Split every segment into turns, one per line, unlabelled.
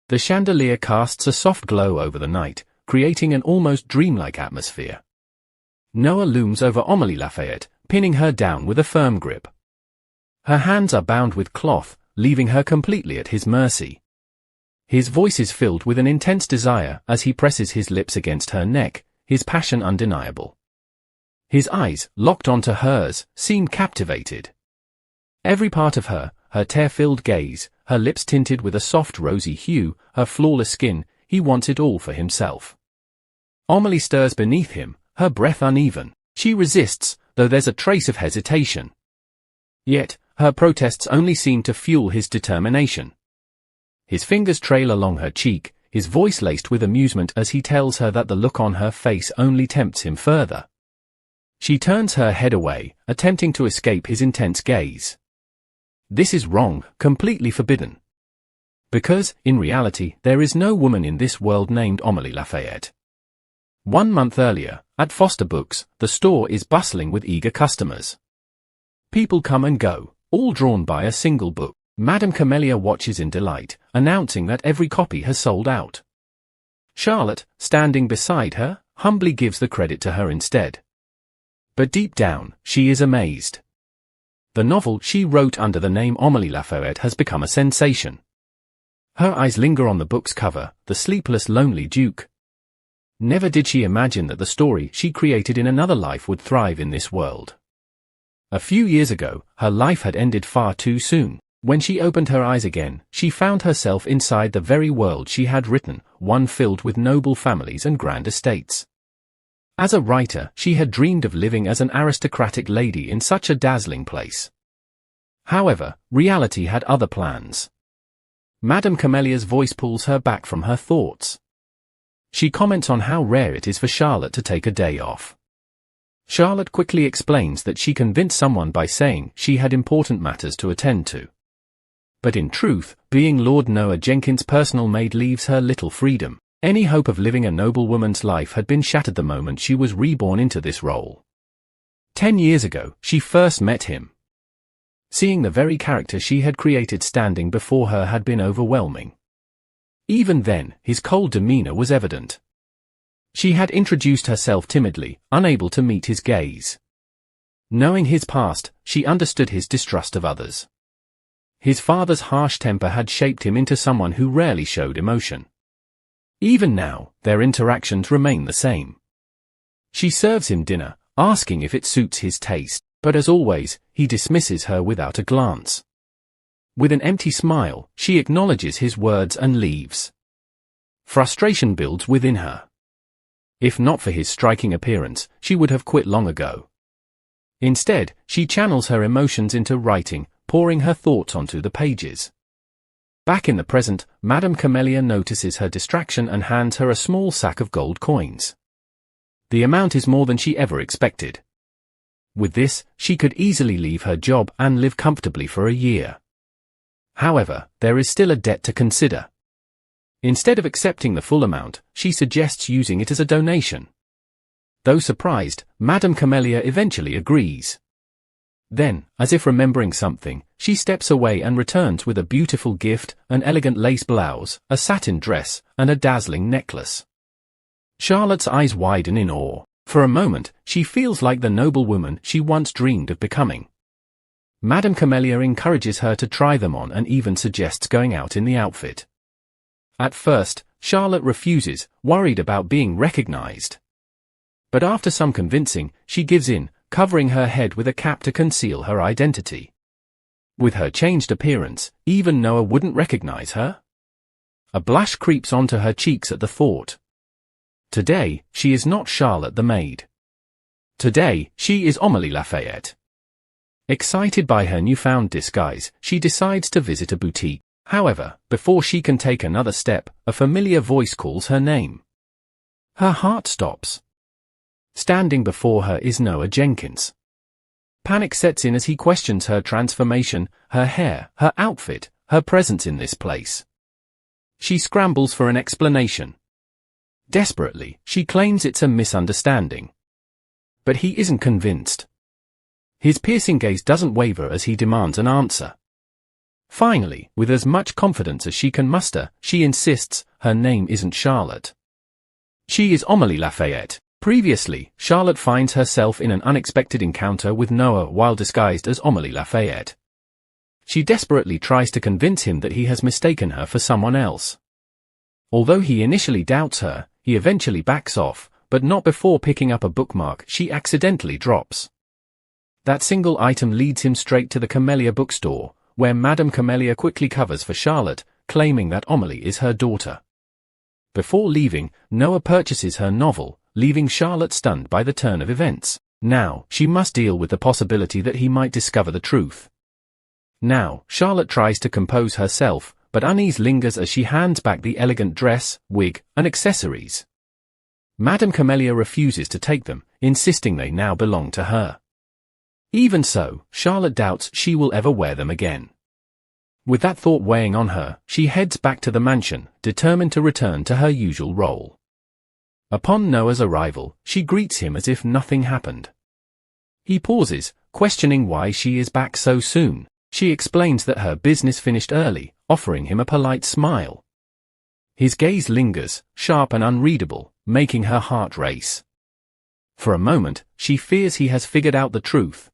The chandelier casts a soft glow over the night, creating an almost dreamlike atmosphere. Noah looms over Amelie Lafayette, pinning her down with a firm grip. Her hands are bound with cloth, leaving her completely at his mercy. His voice is filled with an intense desire as he presses his lips against her neck, his passion undeniable. His eyes, locked onto hers, seem captivated. Every part of her, her tear-filled gaze, her lips tinted with a soft rosy hue, her flawless skin, he wants it all for himself. Amelie stirs beneath him, her breath uneven. She resists, though there's a trace of hesitation. Yet, her protests only seem to fuel his determination. His fingers trail along her cheek, his voice laced with amusement as he tells her that the look on her face only tempts him further. She turns her head away, attempting to escape his intense gaze. This is wrong, completely forbidden. Because, in reality, there is no woman in this world named Amelie Lafayette. 1 month earlier, at Foster Books, the store is bustling with eager customers. People come and go, all drawn by a single book. Madame Camellia watches in delight, announcing that every copy has sold out. Charlotte, standing beside her, humbly gives the credit to her instead. But deep down, she is amazed. The novel she wrote under the name Amelie Lafayette has become a sensation. Her eyes linger on the book's cover, The Sleepless Lonely Duke. Never did she imagine that the story she created in another life would thrive in this world. A few years ago, her life had ended far too soon. When she opened her eyes again, she found herself inside the very world she had written, one filled with noble families and grand estates. As a writer, she had dreamed of living as an aristocratic lady in such a dazzling place. However, reality had other plans. Madame Camellia's voice pulls her back from her thoughts. She comments on how rare it is for Charlotte to take a day off. Charlotte quickly explains that she convinced someone by saying she had important matters to attend to. But in truth, being Lord Noah Jenkins' personal maid leaves her little freedom. Any hope of living a noblewoman's life had been shattered the moment she was reborn into this role. 10 years ago, she first met him. Seeing the very character she had created standing before her had been overwhelming. Even then, his cold demeanor was evident. She had introduced herself timidly, unable to meet his gaze. Knowing his past, she understood his distrust of others. His father's harsh temper had shaped him into someone who rarely showed emotion. Even now, their interactions remain the same. She serves him dinner, asking if it suits his taste, but as always, he dismisses her without a glance. With an empty smile, she acknowledges his words and leaves. Frustration builds within her. If not for his striking appearance, she would have quit long ago. Instead, she channels her emotions into writing, pouring her thoughts onto the pages. Back in the present, Madame Camellia notices her distraction and hands her a small sack of gold coins. The amount is more than she ever expected. With this, she could easily leave her job and live comfortably for a year. However, there is still a debt to consider. Instead of accepting the full amount, she suggests using it as a donation. Though surprised, Madame Camellia eventually agrees. Then, as if remembering something, she steps away and returns with a beautiful gift, an elegant lace blouse, a satin dress, and a dazzling necklace. Charlotte's eyes widen in awe. For a moment, she feels like the noblewoman she once dreamed of becoming. Madame Camellia encourages her to try them on and even suggests going out in the outfit. At first, Charlotte refuses, worried about being recognized. But after some convincing, she gives in, covering her head with a cap to conceal her identity. With her changed appearance, even Noah wouldn't recognize her. A blush creeps onto her cheeks at the thought. Today, she is not Charlotte the maid. Today, she is Amelie Lafayette. Excited by her newfound disguise, she decides to visit a boutique. However, before she can take another step, a familiar voice calls her name. Her heart stops. Standing before her is Noah Jenkins. Panic sets in as he questions her transformation, her hair, her outfit, her presence in this place. She scrambles for an explanation. Desperately, she claims it's a misunderstanding. But he isn't convinced. His piercing gaze doesn't waver as he demands an answer. Finally, with as much confidence as she can muster, she insists her name isn't Charlotte. She is Amelie Lafayette. Previously, Charlotte finds herself in an unexpected encounter with Noah while disguised as Amelie Lafayette. She desperately tries to convince him that he has mistaken her for someone else. Although he initially doubts her, he eventually backs off, but not before picking up a bookmark she accidentally drops. That single item leads him straight to the Camellia bookstore, where Madame Camellia quickly covers for Charlotte, claiming that Amelie is her daughter. Before leaving, Noah purchases her novel, leaving Charlotte stunned by the turn of events. Now, she must deal with the possibility that he might discover the truth. Now, Charlotte tries to compose herself, but unease lingers as she hands back the elegant dress, wig, and accessories. Madame Camellia refuses to take them, insisting they now belong to her. Even so, Charlotte doubts she will ever wear them again. With that thought weighing on her, she heads back to the mansion, determined to return to her usual role. Upon Noah's arrival, she greets him as if nothing happened. He pauses, questioning why she is back so soon. She explains that her business finished early, offering him a polite smile. His gaze lingers, sharp and unreadable, making her heart race. For a moment, she fears he has figured out the truth.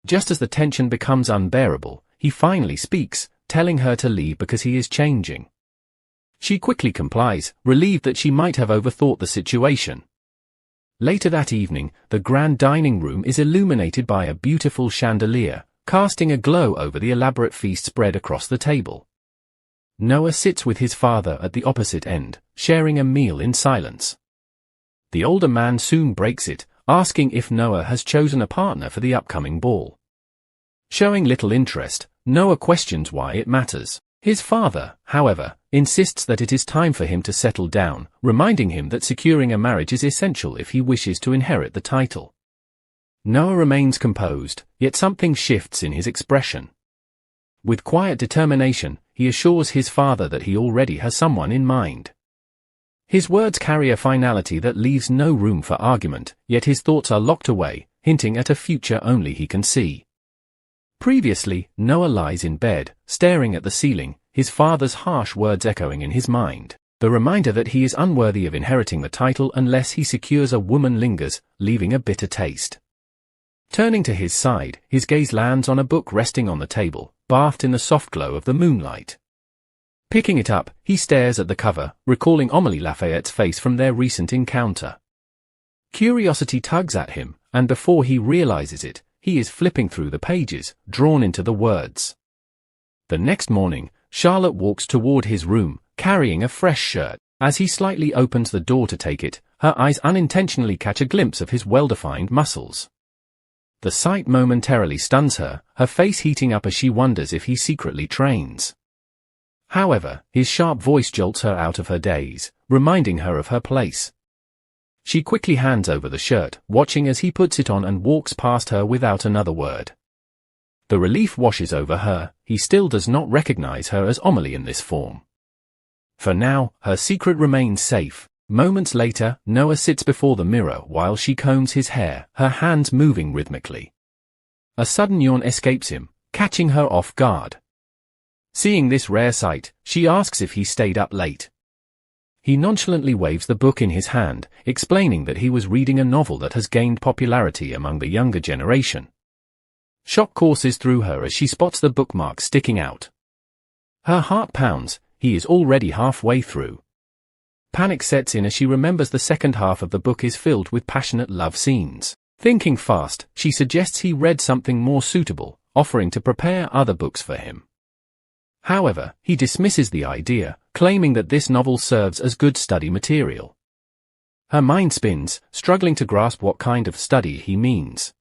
Just as the tension becomes unbearable, he finally speaks, telling her to leave because he is changing. She quickly complies, relieved that she might have overthought the situation. Later that evening, the grand dining room is illuminated by a beautiful chandelier, casting a glow over the elaborate feast spread across the table. Noah sits with his father at the opposite end, sharing a meal in silence. The older man soon breaks it, asking if Noah has chosen a partner for the upcoming ball. Showing little interest, Noah questions why it matters. His father, however, insists that it is time for him to settle down, reminding him that securing a marriage is essential if he wishes to inherit the title. Noah remains composed, yet something shifts in his expression. With quiet determination, he assures his father that he already has someone in mind. His words carry a finality that leaves no room for argument, yet his thoughts are locked away, hinting at a future only he can see. Previously, Noah lies in bed, staring at the ceiling, his father's harsh words echoing in his mind. The reminder that he is unworthy of inheriting the title unless he secures a woman lingers, leaving a bitter taste. Turning to his side, his gaze lands on a book resting on the table, bathed in the soft glow of the moonlight. Picking it up, he stares at the cover, recalling Amelie Lafayette's face from their recent encounter. Curiosity tugs at him, and before he realizes it, he is flipping through the pages, drawn into the words. The next morning, Charlotte walks toward his room, carrying a fresh shirt. As he slightly opens the door to take it, her eyes unintentionally catch a glimpse of his well-defined muscles. The sight momentarily stuns her, her face heating up as she wonders if he secretly trains. However, his sharp voice jolts her out of her daze, reminding her of her place. She quickly hands over the shirt, watching as he puts it on and walks past her without another word. The relief washes over her, he still does not recognize her as Amelie in this form. For now, her secret remains safe. Moments later, Noah sits before the mirror while she combs his hair, her hands moving rhythmically. A sudden yawn escapes him, catching her off guard. Seeing this rare sight, she asks if he stayed up late. He nonchalantly waves the book in his hand, explaining that he was reading a novel that has gained popularity among the younger generation. Shock courses through her as she spots the bookmark sticking out. Her heart pounds, he is already halfway through. Panic sets in as she remembers the second half of the book is filled with passionate love scenes. Thinking fast, she suggests he read something more suitable, offering to prepare other books for him. However, he dismisses the idea, claiming that this novel serves as good study material. Her mind spins, struggling to grasp what kind of study he means.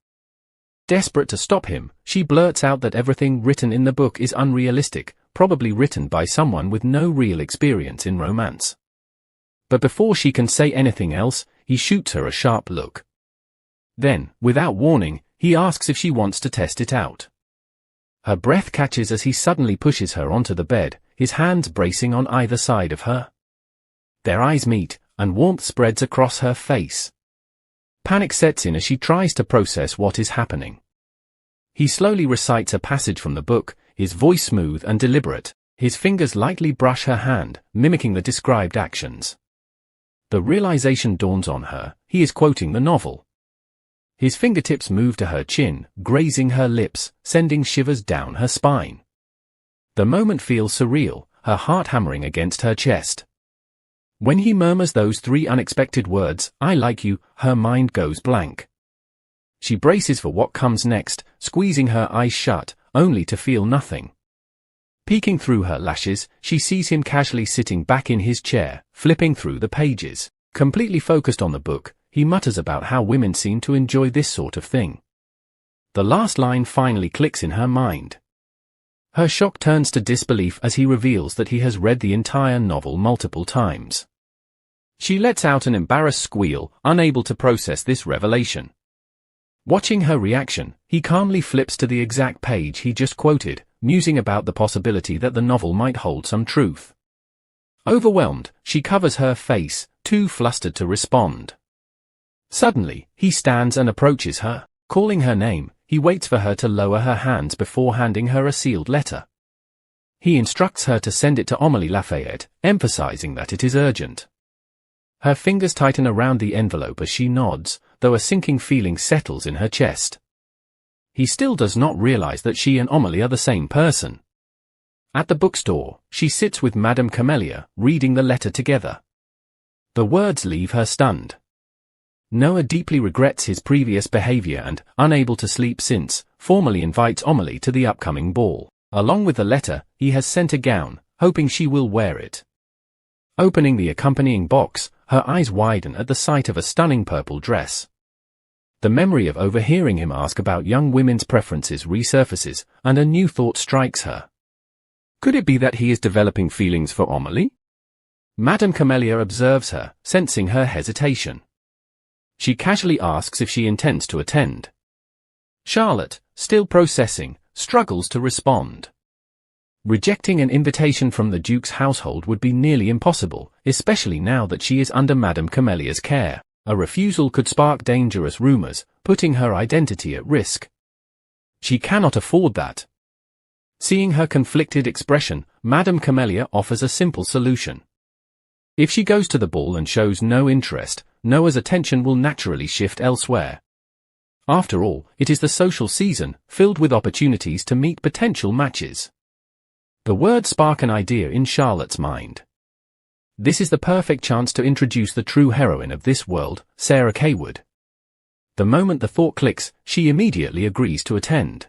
Desperate to stop him, she blurts out that everything written in the book is unrealistic, probably written by someone with no real experience in romance. But before she can say anything else, he shoots her a sharp look. Then, without warning, he asks if she wants to test it out. Her breath catches as he suddenly pushes her onto the bed, his hands bracing on either side of her. Their eyes meet, and warmth spreads across her face. Panic sets in as she tries to process what is happening. He slowly recites a passage from the book, his voice smooth and deliberate. His fingers lightly brush her hand, mimicking the described actions. The realization dawns on her, he is quoting the novel. His fingertips move to her chin, grazing her lips, sending shivers down her spine. The moment feels surreal, her heart hammering against her chest. When he murmurs those 3 unexpected words, "I like you," her mind goes blank. She braces for what comes next, squeezing her eyes shut, only to feel nothing. Peeking through her lashes, she sees him casually sitting back in his chair, flipping through the pages. Completely focused on the book, he mutters about how women seem to enjoy this sort of thing. The last line finally clicks in her mind. Her shock turns to disbelief as he reveals that he has read the entire novel multiple times. She lets out an embarrassed squeal, unable to process this revelation. Watching her reaction, he calmly flips to the exact page he just quoted, musing about the possibility that the novel might hold some truth. Overwhelmed, she covers her face, too flustered to respond. Suddenly, he stands and approaches her. Calling her name, he waits for her to lower her hands before handing her a sealed letter. He instructs her to send it to Amelie Lafayette, emphasizing that it is urgent. Her fingers tighten around the envelope as she nods, though a sinking feeling settles in her chest. He still does not realize that she and Amelie are the same person. At the bookstore, she sits with Madame Camellia, reading the letter together. The words leave her stunned. Noah deeply regrets his previous behavior and, unable to sleep since, formally invites Amelie to the upcoming ball. Along with the letter, he has sent a gown, hoping she will wear it. Opening the accompanying box, her eyes widen at the sight of a stunning purple dress. The memory of overhearing him ask about young women's preferences resurfaces, and a new thought strikes her. Could it be that he is developing feelings for Amelie? Madame Camellia observes her, sensing her hesitation. She casually asks if she intends to attend. Charlotte, still processing, struggles to respond. Rejecting an invitation from the Duke's household would be nearly impossible, especially now that she is under Madame Camellia's care. A refusal could spark dangerous rumors, putting her identity at risk. She cannot afford that. Seeing her conflicted expression, Madame Camellia offers a simple solution. If she goes to the ball and shows no interest, Noah's attention will naturally shift elsewhere. After all, it is the social season, filled with opportunities to meet potential matches. The words spark an idea in Charlotte's mind. This is the perfect chance to introduce the true heroine of this world, Sarah Kaywood. The moment the thought clicks, she immediately agrees to attend.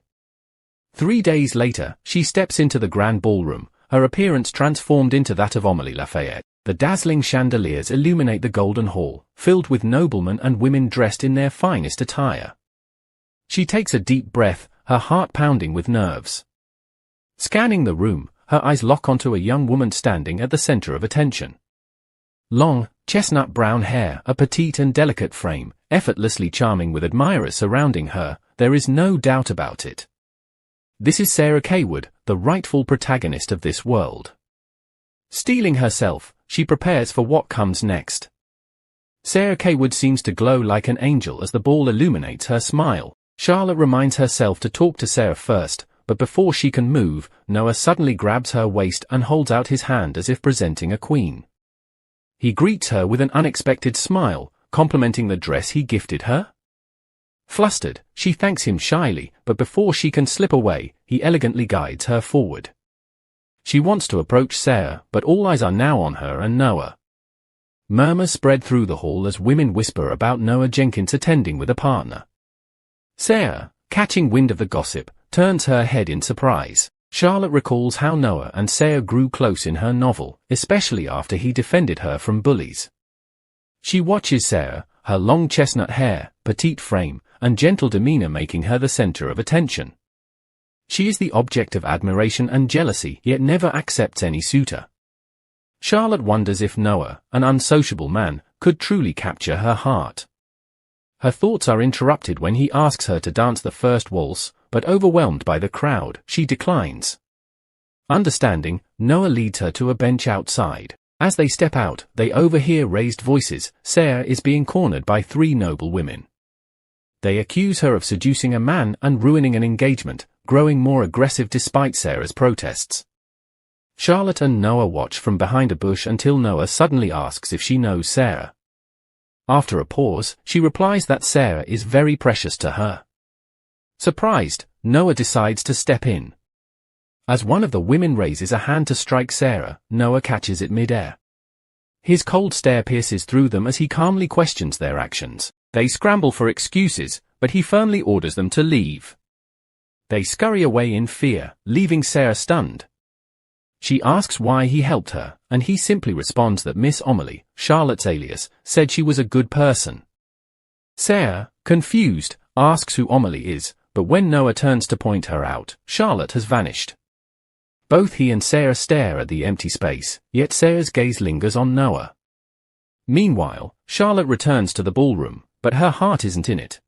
3 days later, she steps into the grand ballroom, her appearance transformed into that of Amelie Lafayette. The dazzling chandeliers illuminate the golden hall, filled with noblemen and women dressed in their finest attire. She takes a deep breath, her heart pounding with nerves. Scanning the room, her eyes lock onto a young woman standing at the center of attention. Long, chestnut brown hair, a petite and delicate frame, effortlessly charming with admirers surrounding her, there is no doubt about it. This is Sarah Kaywood, the rightful protagonist of this world. Steeling herself, she prepares for what comes next. Sarah Kaywood seems to glow like an angel as the ball illuminates her smile. Charlotte reminds herself to talk to Sarah first, but before she can move, Noah suddenly grabs her waist and holds out his hand as if presenting a queen. He greets her with an unexpected smile, complimenting the dress he gifted her. Flustered, she thanks him shyly, but before she can slip away, he elegantly guides her forward. She wants to approach Sarah, but all eyes are now on her and Noah. Murmurs spread through the hall as women whisper about Noah Jenkins attending with a partner. Sarah, catching wind of the gossip, turns her head in surprise. Charlotte recalls how Noah and Sarah grew close in her novel, especially after he defended her from bullies. She watches Sarah, her long chestnut hair, petite frame, and gentle demeanor making her the center of attention. She is the object of admiration and jealousy, yet never accepts any suitor. Charlotte wonders if Noah, an unsociable man, could truly capture her heart. Her thoughts are interrupted when he asks her to dance the first waltz, but overwhelmed by the crowd, she declines. Understanding, Noah leads her to a bench outside. As they step out, they overhear raised voices. Sarah is being cornered by 3 noble women. They accuse her of seducing a man and ruining an engagement, growing more aggressive despite Sarah's protests. Charlotte and Noah watch from behind a bush until Noah suddenly asks if she knows Sarah. After a pause, she replies that Sarah is very precious to her. Surprised, Noah decides to step in. As one of the women raises a hand to strike Sarah, Noah catches it mid-air. His cold stare pierces through them as he calmly questions their actions. They scramble for excuses, but he firmly orders them to leave. They scurry away in fear, leaving Sarah stunned. She asks why he helped her, and he simply responds that Miss Amelie, Charlotte's alias, said she was a good person. Sarah, confused, asks who Amelie is, but when Noah turns to point her out, Charlotte has vanished. Both he and Sarah stare at the empty space, yet Sarah's gaze lingers on Noah. Meanwhile, Charlotte returns to the ballroom, but her heart isn't in it.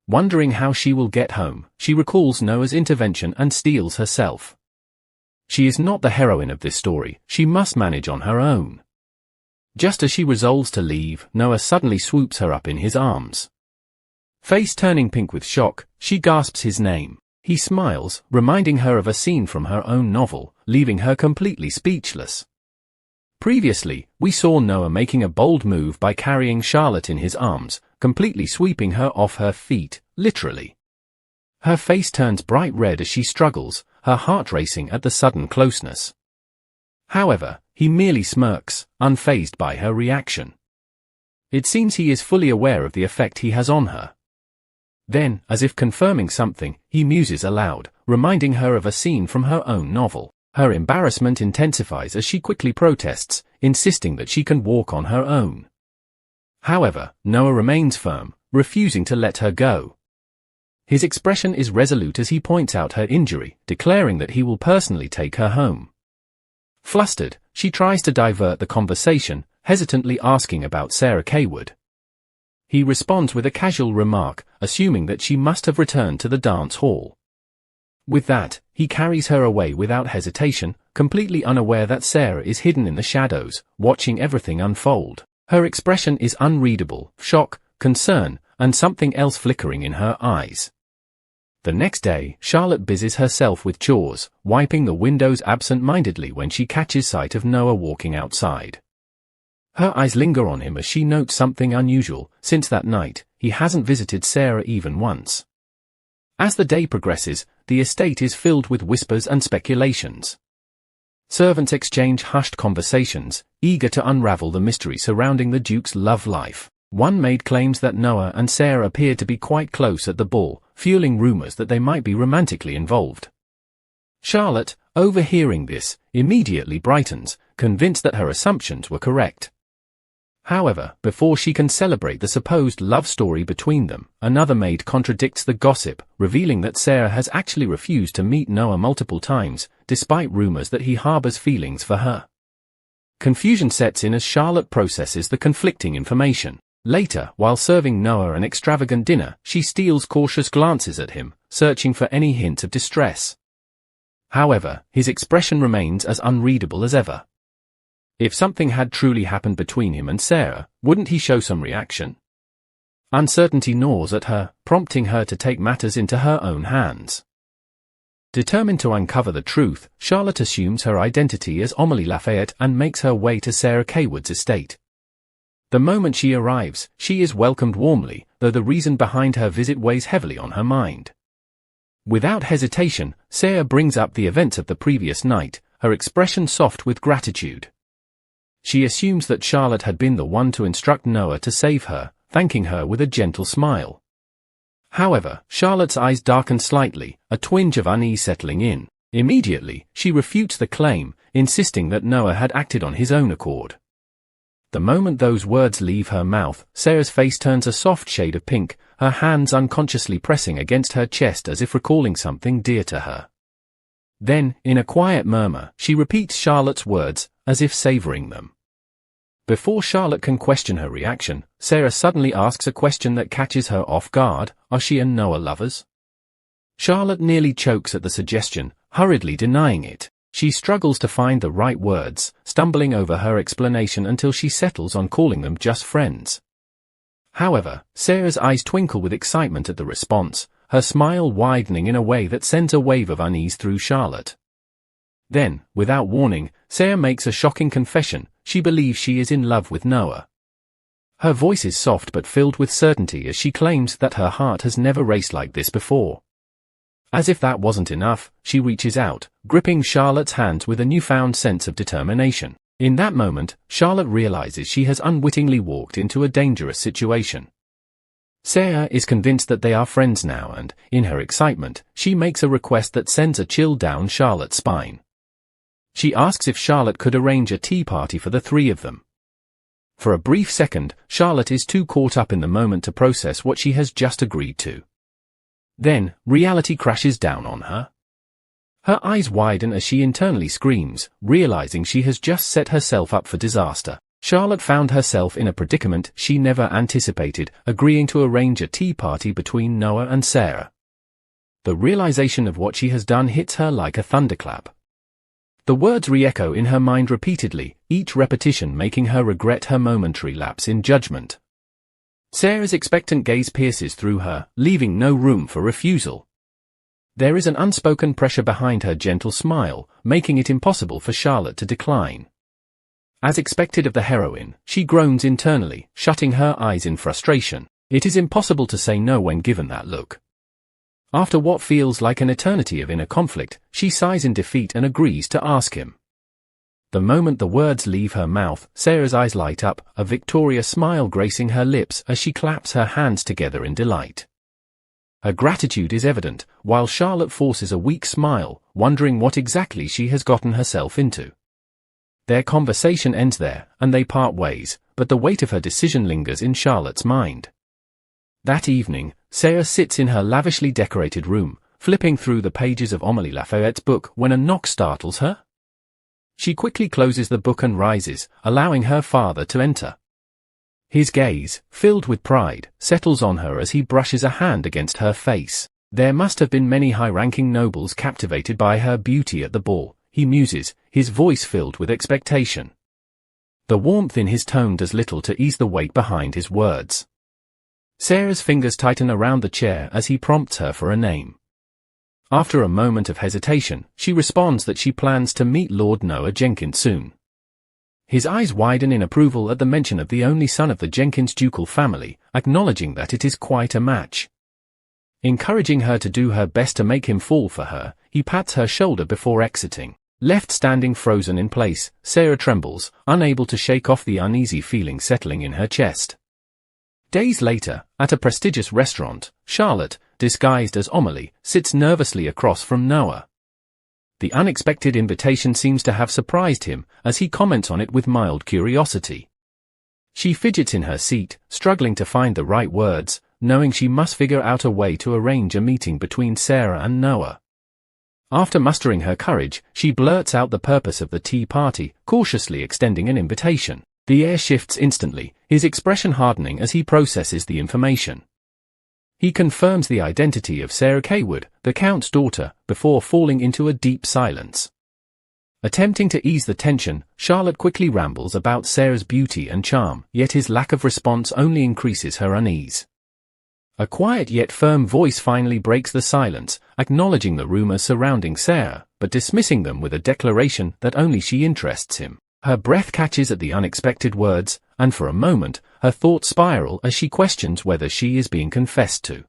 Wondering how she will get home, she recalls Noah's intervention and steals herself. She is not the heroine of this story, she must manage on her own. Just as she resolves to leave, Noah suddenly swoops her up in his arms. Face turning pink with shock, she gasps his name. He smiles, reminding her of a scene from her own novel, leaving her completely speechless. Previously, we saw Noah making a bold move by carrying Charlotte in his arms, completely sweeping her off her feet, literally. Her face turns bright red as she struggles, her heart racing at the sudden closeness. However, he merely smirks, unfazed by her reaction. It seems he is fully aware of the effect he has on her. Then, as if confirming something, he muses aloud, reminding her of a scene from her own novel. Her embarrassment intensifies as she quickly protests, insisting that she can walk on her own. However, Noah remains firm, refusing to let her go. His expression is resolute as he points out her injury, declaring that he will personally take her home. Flustered, she tries to divert the conversation, hesitantly asking about Sarah Kaywood. He responds with a casual remark, assuming that she must have returned to the dance hall. With that, he carries her away without hesitation, completely unaware that Sarah is hidden in the shadows, watching everything unfold. Her expression is unreadable, shock, concern, and something else flickering in her eyes. The next day, Charlotte busies herself with chores, wiping the windows absent-mindedly when she catches sight of Noah walking outside. Her eyes linger on him as she notes something unusual. Since that night, he hasn't visited Sarah even once. As the day progresses, the estate is filled with whispers and speculations. Servants exchange hushed conversations, eager to unravel the mystery surrounding the Duke's love life. One maid claims that Noah and Sarah appeared to be quite close at the ball, fueling rumors that they might be romantically involved. Charlotte, overhearing this, immediately brightens, convinced that her assumptions were correct. However, before she can celebrate the supposed love story between them, another maid contradicts the gossip, revealing that Sarah has actually refused to meet Noah multiple times, despite rumors that he harbors feelings for her. Confusion sets in as Charlotte processes the conflicting information. Later, while serving Noah an extravagant dinner, she steals cautious glances at him, searching for any hint of distress. However, his expression remains as unreadable as ever. If something had truly happened between him and Sarah, wouldn't he show some reaction? Uncertainty gnaws at her, prompting her to take matters into her own hands. Determined to uncover the truth, Charlotte assumes her identity as Amelie Lafayette and makes her way to Sarah Kaywood's estate. The moment she arrives, she is welcomed warmly, though the reason behind her visit weighs heavily on her mind. Without hesitation, Sarah brings up the events of the previous night, her expression soft with gratitude. She assumes that Charlotte had been the one to instruct Noah to save her, thanking her with a gentle smile. However, Charlotte's eyes darken slightly, a twinge of unease settling in. Immediately, she refutes the claim, insisting that Noah had acted on his own accord. The moment those words leave her mouth, Sarah's face turns a soft shade of pink, her hands unconsciously pressing against her chest as if recalling something dear to her. Then, in a quiet murmur, she repeats Charlotte's words, as if savoring them. Before Charlotte can question her reaction, Sarah suddenly asks a question that catches her off guard. Are she and Noah lovers? Charlotte nearly chokes at the suggestion, hurriedly denying it. She struggles to find the right words, stumbling over her explanation until she settles on calling them just friends. However, Sarah's eyes twinkle with excitement at the response, her smile widening in a way that sends a wave of unease through Charlotte. Then, without warning, Sarah makes a shocking confession: she believes she is in love with Noah. Her voice is soft but filled with certainty as she claims that her heart has never raced like this before. As if that wasn't enough, she reaches out, gripping Charlotte's hands with a newfound sense of determination. In that moment, Charlotte realizes she has unwittingly walked into a dangerous situation. Sarah is convinced that they are friends now and, in her excitement, she makes a request that sends a chill down Charlotte's spine. She asks if Charlotte could arrange a tea party for the three of them. For a brief second, Charlotte is too caught up in the moment to process what she has just agreed to. Then, reality crashes down on her. Her eyes widen as she internally screams, realizing she has just set herself up for disaster. Charlotte found herself in a predicament she never anticipated, agreeing to arrange a tea party between Noah and Sarah. The realization of what she has done hits her like a thunderclap. The words re-echo in her mind repeatedly, each repetition making her regret her momentary lapse in judgment. Sarah's expectant gaze pierces through her, leaving no room for refusal. There is an unspoken pressure behind her gentle smile, making it impossible for Charlotte to decline. As expected of the heroine, she groans internally, shutting her eyes in frustration. It is impossible to say no when given that look. After what feels like an eternity of inner conflict, she sighs in defeat and agrees to ask him. The moment the words leave her mouth, Sarah's eyes light up, a victorious smile gracing her lips as she claps her hands together in delight. Her gratitude is evident, while Charlotte forces a weak smile, wondering what exactly she has gotten herself into. Their conversation ends there, and they part ways, but the weight of her decision lingers in Charlotte's mind. That evening, Sarah sits in her lavishly decorated room, flipping through the pages of Amelie Lafayette's book when a knock startles her. She quickly closes the book and rises, allowing her father to enter. His gaze, filled with pride, settles on her as he brushes a hand against her face. There must have been many high-ranking nobles captivated by her beauty at the ball, he muses, his voice filled with expectation. The warmth in his tone does little to ease the weight behind his words. Sarah's fingers tighten around the chair as he prompts her for a name. After a moment of hesitation, she responds that she plans to meet Lord Noah Jenkins soon. His eyes widen in approval at the mention of the only son of the Jenkins ducal family, acknowledging that it is quite a match. Encouraging her to do her best to make him fall for her, he pats her shoulder before exiting. Left standing frozen in place, Sarah trembles, unable to shake off the uneasy feeling settling in her chest. Days later, at a prestigious restaurant, Charlotte, disguised as Amelie, sits nervously across from Noah. The unexpected invitation seems to have surprised him, as he comments on it with mild curiosity. She fidgets in her seat, struggling to find the right words, knowing she must figure out a way to arrange a meeting between Sarah and Noah. After mustering her courage, she blurts out the purpose of the tea party, cautiously extending an invitation. The air shifts instantly, his expression hardening as he processes the information. He confirms the identity of Sarah Kaywood, the Count's daughter, before falling into a deep silence. Attempting to ease the tension, Charlotte quickly rambles about Sarah's beauty and charm, yet his lack of response only increases her unease. A quiet yet firm voice finally breaks the silence, acknowledging the rumors surrounding Sarah, but dismissing them with a declaration that only she interests him. Her breath catches at the unexpected words, and for a moment, her thoughts spiral as she questions whether she is being confessed to.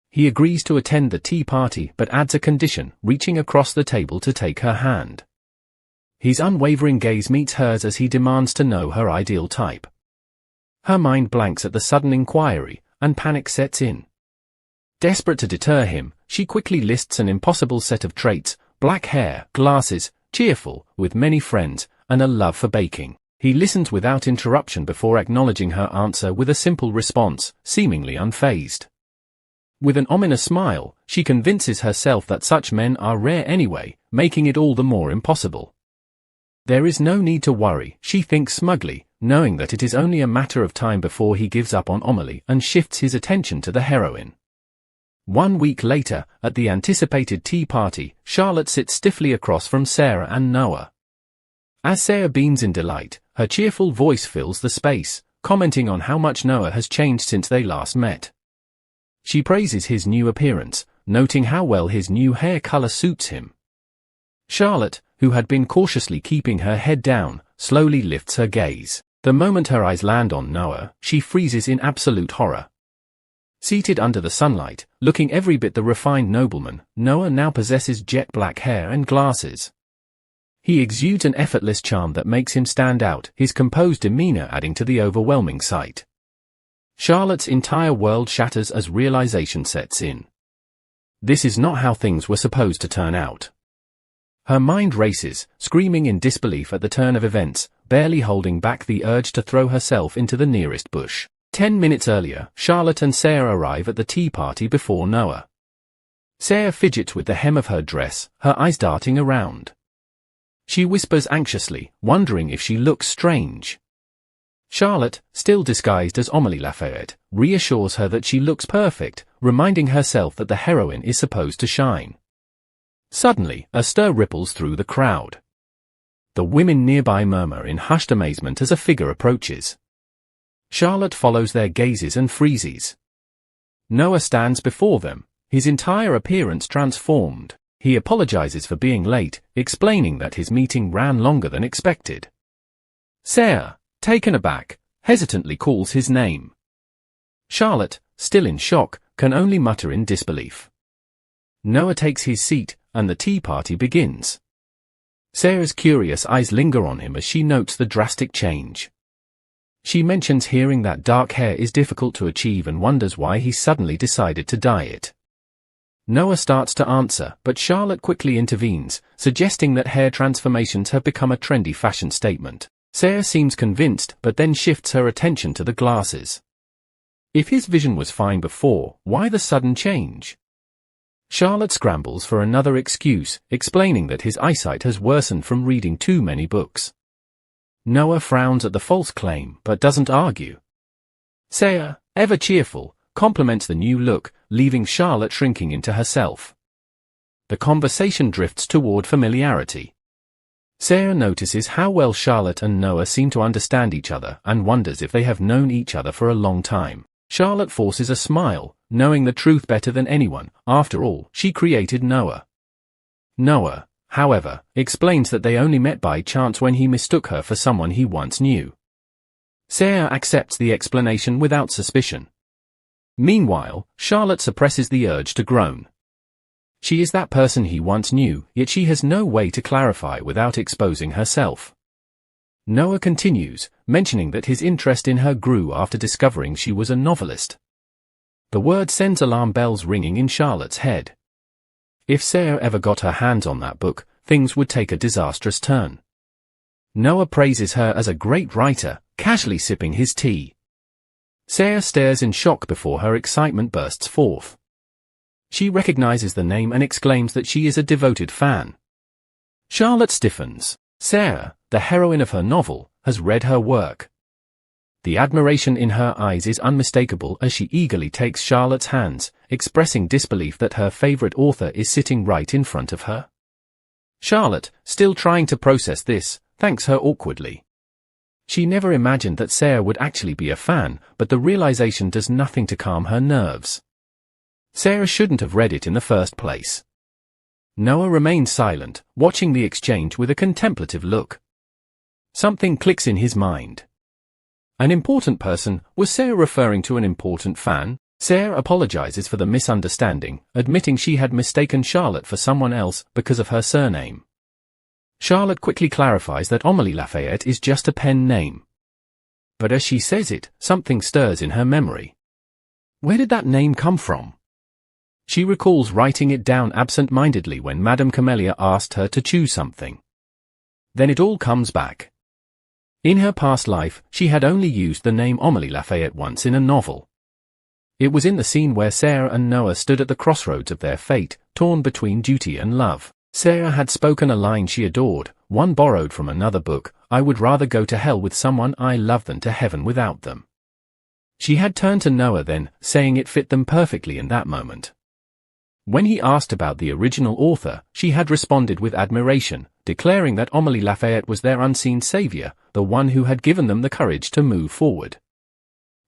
He agrees to attend the tea party but adds a condition, reaching across the table to take her hand. His unwavering gaze meets hers as he demands to know her ideal type. Her mind blanks at the sudden inquiry, and panic sets in. Desperate to deter him, she quickly lists an impossible set of traits: black hair, glasses, cheerful, with many friends, and a love for baking. He listens without interruption before acknowledging her answer with a simple response, seemingly unfazed. With an ominous smile, she convinces herself that such men are rare anyway, making it all the more impossible. There is no need to worry, she thinks smugly, knowing that it is only a matter of time before he gives up on Amelie and shifts his attention to the heroine. 1 week later, at the anticipated tea party, Charlotte sits stiffly across from Sarah and Noah. As Sarah beams in delight, her cheerful voice fills the space, commenting on how much Noah has changed since they last met. She praises his new appearance, noting how well his new hair color suits him. Charlotte, who had been cautiously keeping her head down, slowly lifts her gaze. The moment her eyes land on Noah, she freezes in absolute horror. Seated under the sunlight, looking every bit the refined nobleman, Noah now possesses jet black hair and glasses. He exudes an effortless charm that makes him stand out, his composed demeanor adding to the overwhelming sight. Charlotte's entire world shatters as realization sets in. This is not how things were supposed to turn out. Her mind races, screaming in disbelief at the turn of events, barely holding back the urge to throw herself into the nearest bush. 10 minutes earlier, Charlotte and Sarah arrive at the tea party before Noah. Sarah fidgets with the hem of her dress, her eyes darting around. She whispers anxiously, wondering if she looks strange. Charlotte, still disguised as Amelie Lafayette, reassures her that she looks perfect, reminding herself that the heroine is supposed to shine. Suddenly, a stir ripples through the crowd. The women nearby murmur in hushed amazement as a figure approaches. Charlotte follows their gazes and freezes. Noah stands before them, his entire appearance transformed. He apologizes for being late, explaining that his meeting ran longer than expected. Sarah, taken aback, hesitantly calls his name. Charlotte, still in shock, can only mutter in disbelief. Noah takes his seat, and the tea party begins. Sarah's curious eyes linger on him as she notes the drastic change. She mentions hearing that dark hair is difficult to achieve and wonders why he suddenly decided to dye it. Noah starts to answer, but Charlotte quickly intervenes, suggesting that hair transformations have become a trendy fashion statement. Sarah seems convinced, but then shifts her attention to the glasses. If his vision was fine before, why the sudden change? Charlotte scrambles for another excuse, explaining that his eyesight has worsened from reading too many books. Noah frowns at the false claim, but doesn't argue. Sarah, ever cheerful, compliments the new look, leaving Charlotte shrinking into herself. The conversation drifts toward familiarity. Sarah notices how well Charlotte and Noah seem to understand each other and wonders if they have known each other for a long time. Charlotte forces a smile, knowing the truth better than anyone. After all, she created Noah. Noah, however, explains that they only met by chance when he mistook her for someone he once knew. Sarah accepts the explanation without suspicion. Meanwhile, Charlotte suppresses the urge to groan. She is that person he once knew, yet she has no way to clarify without exposing herself. Noah continues, mentioning that his interest in her grew after discovering she was a novelist. The word sends alarm bells ringing in Charlotte's head. If Sarah ever got her hands on that book, things would take a disastrous turn. Noah praises her as a great writer, casually sipping his tea. Sarah stares in shock before her excitement bursts forth. She recognizes the name and exclaims that she is a devoted fan. Charlotte stiffens. Sarah, the heroine of her novel, has read her work. The admiration in her eyes is unmistakable as she eagerly takes Charlotte's hands, expressing disbelief that her favorite author is sitting right in front of her. Charlotte, still trying to process this, thanks her awkwardly. She never imagined that Sarah would actually be a fan, but the realization does nothing to calm her nerves. Sarah shouldn't have read it in the first place. Noah remains silent, watching the exchange with a contemplative look. Something clicks in his mind. An important person? Was Sarah referring to an important fan? Sarah apologizes for the misunderstanding, admitting she had mistaken Charlotte for someone else because of her surname. Charlotte quickly clarifies that Amelie Lafayette is just a pen name. But as she says it, something stirs in her memory. Where did that name come from? She recalls writing it down absent-mindedly when Madame Camellia asked her to choose something. Then it all comes back. In her past life, she had only used the name Amelie Lafayette once in a novel. It was in the scene where Sarah and Noah stood at the crossroads of their fate, torn between duty and love. Sarah had spoken a line she adored, one borrowed from another book: "I would rather go to hell with someone I love than to heaven without them." She had turned to Noah then, saying it fit them perfectly in that moment. When he asked about the original author, she had responded with admiration, declaring that Amelie Lafayette was their unseen savior, the one who had given them the courage to move forward.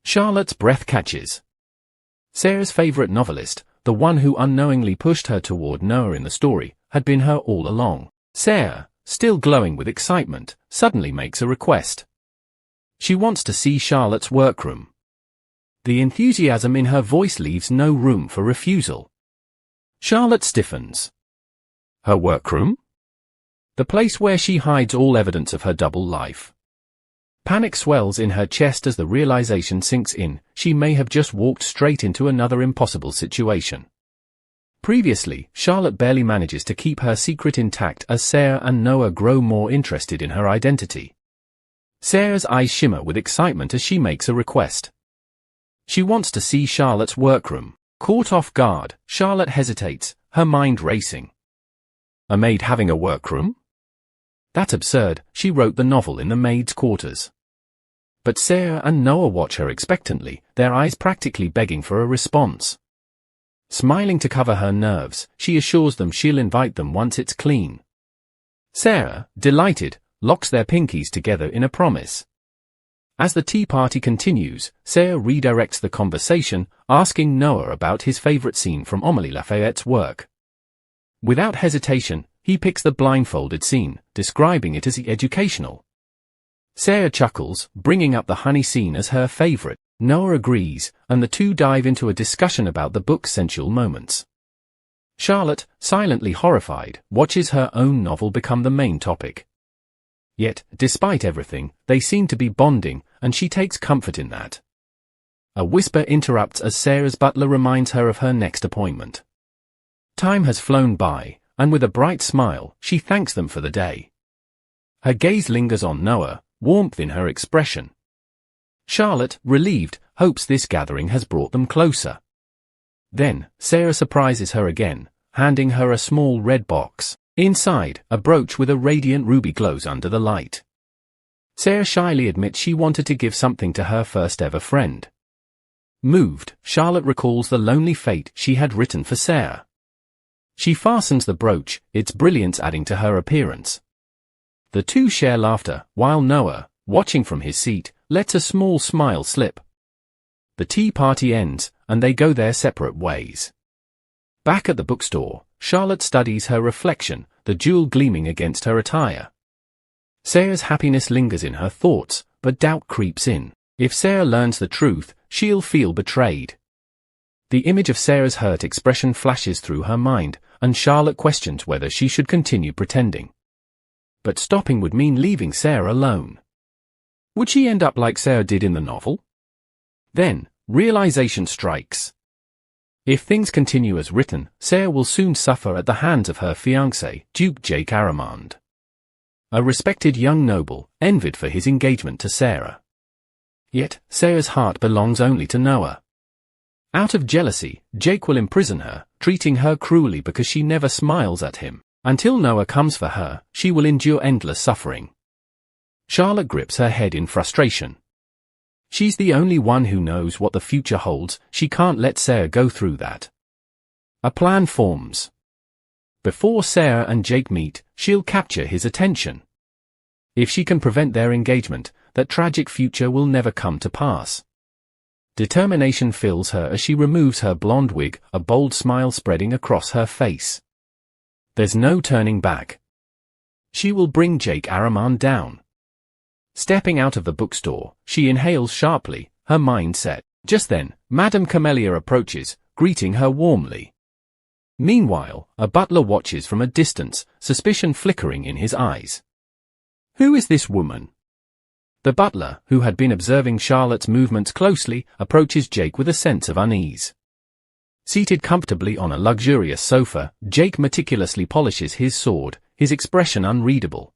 Charlotte's breath catches. Sarah's favorite novelist, the one who unknowingly pushed her toward Noah in the story, had been her all along. Sarah, still glowing with excitement, suddenly makes a request. She wants to see Charlotte's workroom. The enthusiasm in her voice leaves no room for refusal. Charlotte stiffens. Her workroom? The place where she hides all evidence of her double life. Panic swells in her chest as the realization sinks in, she may have just walked straight into another impossible situation. Previously, Charlotte barely manages to keep her secret intact as Sarah and Noah grow more interested in her identity. Sarah's eyes shimmer with excitement as she makes a request. She wants to see Charlotte's workroom. Caught off guard, Charlotte hesitates, her mind racing. A maid having a workroom? That's absurd, she wrote the novel in the maid's quarters. But Sarah and Noah watch her expectantly, their eyes practically begging for a response. Smiling to cover her nerves, she assures them she'll invite them once it's clean. Sarah, delighted, locks their pinkies together in a promise. As the tea party continues, Sarah redirects the conversation, asking Noah about his favorite scene from Amelie Lafayette's work. Without hesitation, he picks the blindfolded scene, describing it as educational. Sarah chuckles, bringing up the honey scene as her favorite. Noah agrees, and the two dive into a discussion about the book's sensual moments. Charlotte, silently horrified, watches her own novel become the main topic. Yet, despite everything, they seem to be bonding, and she takes comfort in that. A whisper interrupts as Sarah's butler reminds her of her next appointment. Time has flown by, and with a bright smile, she thanks them for the day. Her gaze lingers on Noah, warmth in her expression. Charlotte, relieved, hopes this gathering has brought them closer. Then, Sarah surprises her again, handing her a small red box. Inside, a brooch with a radiant ruby glows under the light. Sarah shyly admits she wanted to give something to her first-ever friend. Moved, Charlotte recalls the lonely fate she had written for Sarah. She fastens the brooch, its brilliance adding to her appearance. The two share laughter, while Noah, watching from his seat, lets a small smile slip. The tea party ends, and they go their separate ways. Back at the bookstore, Charlotte studies her reflection, the jewel gleaming against her attire. Sarah's happiness lingers in her thoughts, but doubt creeps in. If Sarah learns the truth, she'll feel betrayed. The image of Sarah's hurt expression flashes through her mind, and Charlotte questions whether she should continue pretending. But stopping would mean leaving Sarah alone. Would she end up like Sarah did in the novel? Then, realization strikes. If things continue as written, Sarah will soon suffer at the hands of her fiancé, Duke Jake Aramond. A respected young noble, envied for his engagement to Sarah. Yet, Sarah's heart belongs only to Noah. Out of jealousy, Jake will imprison her, treating her cruelly because she never smiles at him. Until Noah comes for her, she will endure endless suffering. Charlotte grips her head in frustration. She's the only one who knows what the future holds, she can't let Sarah go through that. A plan forms. Before Sarah and Jake meet, she'll capture his attention. If she can prevent their engagement, that tragic future will never come to pass. Determination fills her as she removes her blonde wig, a bold smile spreading across her face. There's no turning back. She will bring Jake Aramond down. Stepping out of the bookstore, she inhales sharply, her mind set. Just then, Madame Camellia approaches, greeting her warmly. Meanwhile, a butler watches from a distance, suspicion flickering in his eyes. Who is this woman? The butler, who had been observing Charlotte's movements closely, approaches Jake with a sense of unease. Seated comfortably on a luxurious sofa, Jake meticulously polishes his sword, his expression unreadable.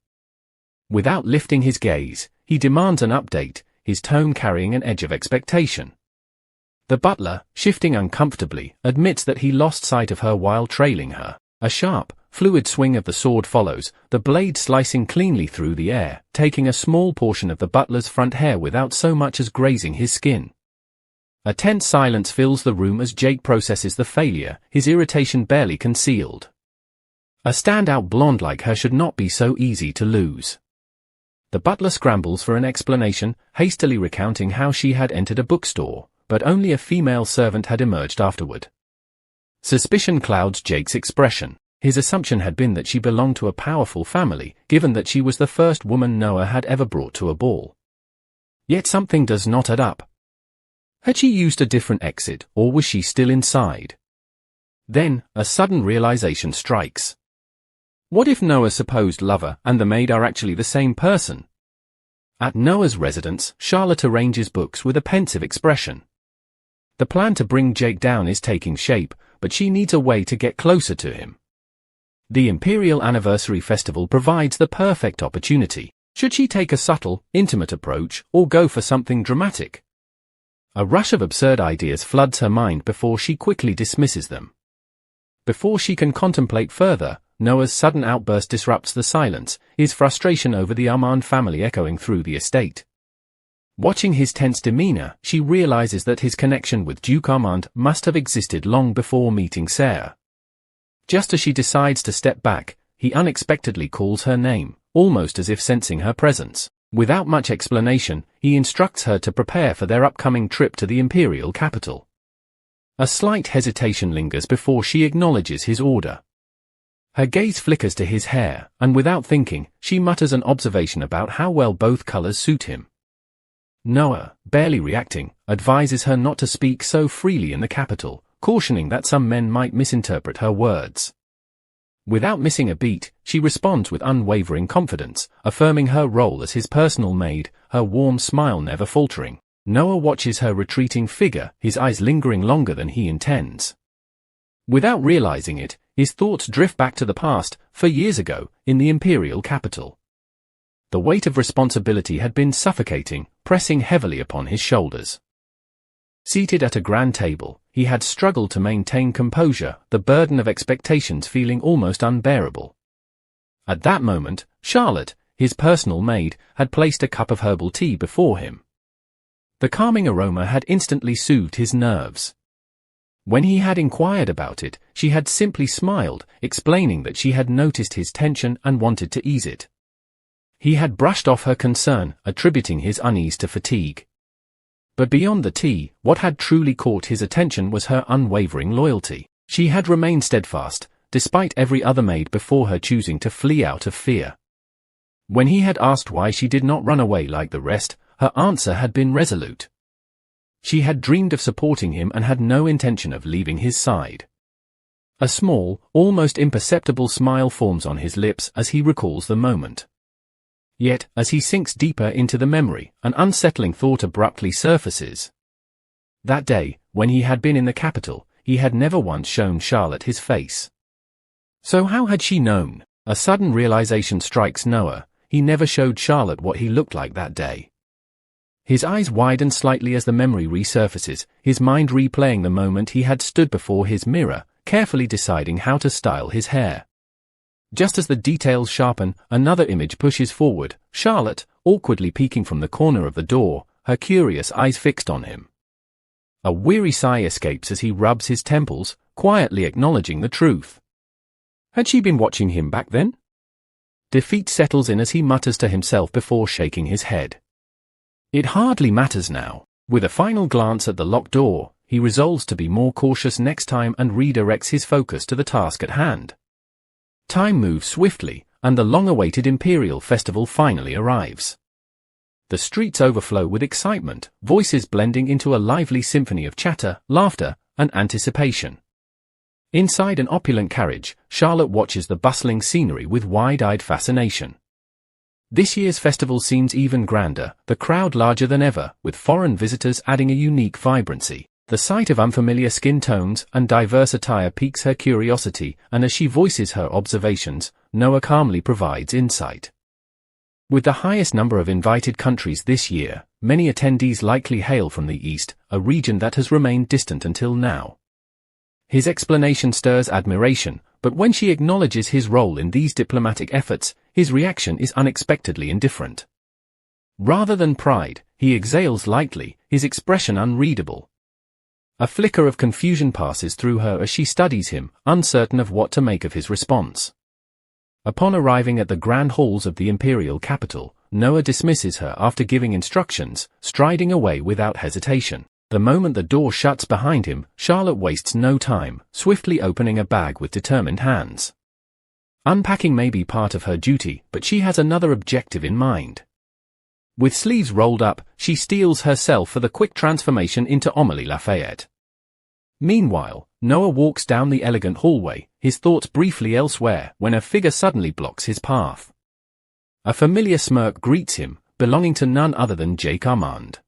Without lifting his gaze, he demands an update, his tone carrying an edge of expectation. The butler, shifting uncomfortably, admits that he lost sight of her while trailing her. A sharp, fluid swing of the sword follows, the blade slicing cleanly through the air, taking a small portion of the butler's front hair without so much as grazing his skin. A tense silence fills the room as Jake processes the failure, his irritation barely concealed. A standout blonde like her should not be so easy to lose. The butler scrambles for an explanation, hastily recounting how she had entered a bookstore, but only a female servant had emerged afterward. Suspicion clouds Jake's expression. His assumption had been that she belonged to a powerful family, given that she was the first woman Noah had ever brought to a ball. Yet something does not add up. Had she used a different exit, or was she still inside? Then, a sudden realization strikes. What if Noah's supposed lover and the maid are actually the same person? At Noah's residence, Charlotte arranges books with a pensive expression. The plan to bring Jake down is taking shape, but she needs a way to get closer to him. The Imperial Anniversary Festival provides the perfect opportunity. Should she take a subtle, intimate approach, or go for something dramatic? A rush of absurd ideas floods her mind before she quickly dismisses them. Before she can contemplate further, Noah's sudden outburst disrupts the silence, his frustration over the Armand family echoing through the estate. Watching his tense demeanor, she realizes that his connection with Duke Armand must have existed long before meeting Sarah. Just as she decides to step back, he unexpectedly calls her name, almost as if sensing her presence. Without much explanation, he instructs her to prepare for their upcoming trip to the imperial capital. A slight hesitation lingers before she acknowledges his order. Her gaze flickers to his hair, and without thinking, she mutters an observation about how well both colors suit him. Noah, barely reacting, advises her not to speak so freely in the capital, cautioning that some men might misinterpret her words. Without missing a beat, she responds with unwavering confidence, affirming her role as his personal maid, her warm smile never faltering. Noah watches her retreating figure, his eyes lingering longer than he intends. Without realizing it, his thoughts drift back to the past, for years ago, in the imperial capital. The weight of responsibility had been suffocating, pressing heavily upon his shoulders. Seated at a grand table, he had struggled to maintain composure, the burden of expectations feeling almost unbearable. At that moment, Charlotte, his personal maid, had placed a cup of herbal tea before him. The calming aroma had instantly soothed his nerves. When he had inquired about it, she had simply smiled, explaining that she had noticed his tension and wanted to ease it. He had brushed off her concern, attributing his unease to fatigue. But beyond the tea, what had truly caught his attention was her unwavering loyalty. She had remained steadfast, despite every other maid before her choosing to flee out of fear. When he had asked why she did not run away like the rest, her answer had been resolute. She had dreamed of supporting him and had no intention of leaving his side. A small, almost imperceptible smile forms on his lips as he recalls the moment. Yet, as he sinks deeper into the memory, an unsettling thought abruptly surfaces. That day, when he had been in the capital, he had never once shown Charlotte his face. So how had she known? A sudden realization strikes Noah. He never showed Charlotte what he looked like that day. His eyes widen slightly as the memory resurfaces, his mind replaying the moment he had stood before his mirror, carefully deciding how to style his hair. Just as the details sharpen, another image pushes forward, Charlotte, awkwardly peeking from the corner of the door, her curious eyes fixed on him. A weary sigh escapes as he rubs his temples, quietly acknowledging the truth. Had she been watching him back then? Defeat settles in as he mutters to himself before shaking his head. It hardly matters now. With a final glance at the locked door, he resolves to be more cautious next time and redirects his focus to the task at hand. Time moves swiftly, and the long-awaited Imperial Festival finally arrives. The streets overflow with excitement, voices blending into a lively symphony of chatter, laughter, and anticipation. Inside an opulent carriage, Charlotte watches the bustling scenery with wide-eyed fascination. This year's festival seems even grander, the crowd larger than ever, with foreign visitors adding a unique vibrancy. The sight of unfamiliar skin tones and diverse attire piques her curiosity, and as she voices her observations, Noah calmly provides insight. With the highest number of invited countries this year, many attendees likely hail from the East, a region that has remained distant until now. His explanation stirs admiration, but when she acknowledges his role in these diplomatic efforts, his reaction is unexpectedly indifferent. Rather than pride, he exhales lightly, his expression unreadable. A flicker of confusion passes through her as she studies him, uncertain of what to make of his response. Upon arriving at the grand halls of the imperial capital, Noah dismisses her after giving instructions, striding away without hesitation. The moment the door shuts behind him, Charlotte wastes no time, swiftly opening a bag with determined hands. Unpacking may be part of her duty, but she has another objective in mind. With sleeves rolled up, she steels herself for the quick transformation into Amelie Lafayette. Meanwhile, Noah walks down the elegant hallway, his thoughts briefly elsewhere, when a figure suddenly blocks his path. A familiar smirk greets him, belonging to none other than Jake Armand.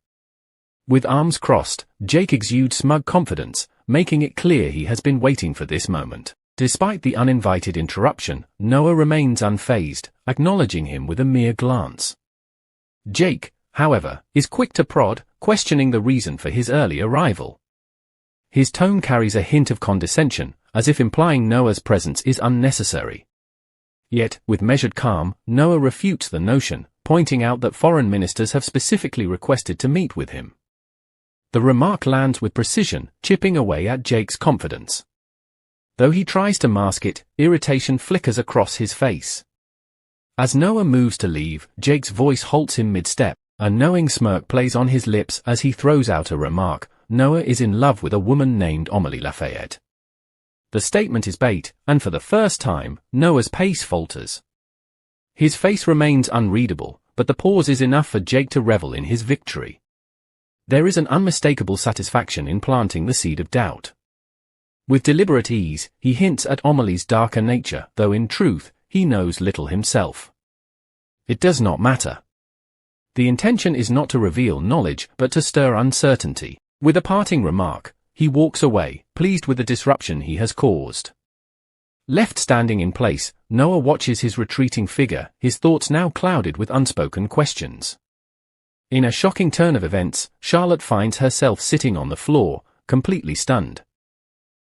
With arms crossed, Jake exudes smug confidence, making it clear he has been waiting for this moment. Despite the uninvited interruption, Noah remains unfazed, acknowledging him with a mere glance. Jake, however, is quick to prod, questioning the reason for his early arrival. His tone carries a hint of condescension, as if implying Noah's presence is unnecessary. Yet, with measured calm, Noah refutes the notion, pointing out that foreign ministers have specifically requested to meet with him. The remark lands with precision, chipping away at Jake's confidence. Though he tries to mask it, irritation flickers across his face. As Noah moves to leave, Jake's voice halts him mid-step. A knowing smirk plays on his lips as he throws out a remark: Noah is in love with a woman named Amelie Lafayette. The statement is bait, and for the first time, Noah's pace falters. His face remains unreadable, but the pause is enough for Jake to revel in his victory. There is an unmistakable satisfaction in planting the seed of doubt. With deliberate ease, he hints at Amelie's darker nature, though in truth, he knows little himself. It does not matter. The intention is not to reveal knowledge, but to stir uncertainty. With a parting remark, he walks away, pleased with the disruption he has caused. Left standing in place, Noah watches his retreating figure, his thoughts now clouded with unspoken questions. In a shocking turn of events, Charlotte finds herself sitting on the floor, completely stunned.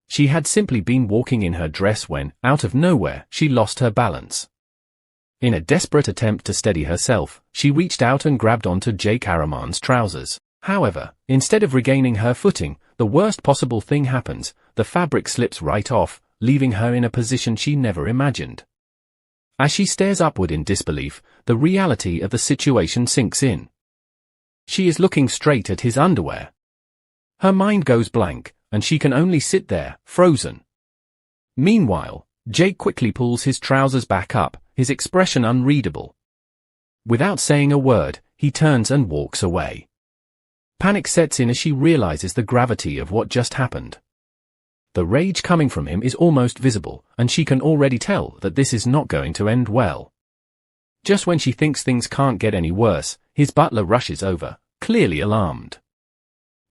She had simply been walking in her dress when, out of nowhere, she lost her balance. In a desperate attempt to steady herself, she reached out and grabbed onto Jake Armand's trousers. However, instead of regaining her footing, the worst possible thing happens: the fabric slips right off, leaving her in a position she never imagined. As she stares upward in disbelief, the reality of the situation sinks in. She is looking straight at his underwear. Her mind goes blank, and she can only sit there, frozen. Meanwhile, Jake quickly pulls his trousers back up, his expression unreadable. Without saying a word, he turns and walks away. Panic sets in as she realizes the gravity of what just happened. The rage coming from him is almost visible, and she can already tell that this is not going to end well. Just when she thinks things can't get any worse, his butler rushes over, clearly alarmed.